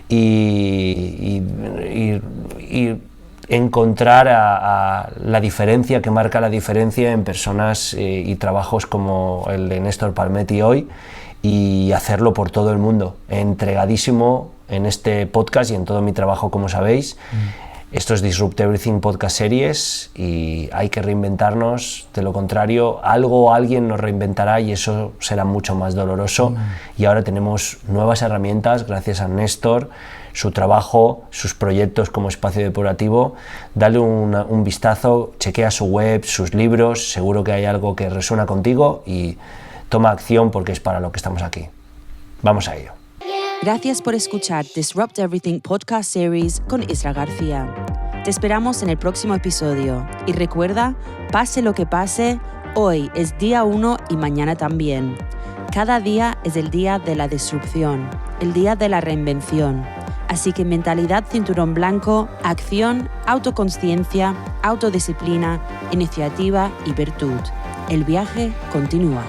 y encontrar a la diferencia, que marca la diferencia en personas y trabajos como el de Néstor Palmetti hoy, y hacerlo por todo el mundo. Entregadísimo en este podcast y en todo mi trabajo, como sabéis. Esto es Disrupt Everything Podcast Series y hay que reinventarnos. De lo contrario, algo o alguien nos reinventará y eso será mucho más doloroso. Y ahora tenemos nuevas herramientas gracias a Néstor, su trabajo, sus proyectos como espacio depurativo. Dale un vistazo, chequea su web, sus libros, seguro que hay algo que resuena contigo y toma acción, porque es para lo que estamos aquí. Vamos a ello. Gracias por escuchar Disrupt Everything Podcast Series con Isra García. Te esperamos en el próximo episodio. Y recuerda, pase lo que pase, hoy es día 1 y mañana también. Cada día es el día de la disrupción, el día de la reinvención. Así que mentalidad cinturón blanco, acción, autoconsciencia, autodisciplina, iniciativa y virtud. El viaje continúa.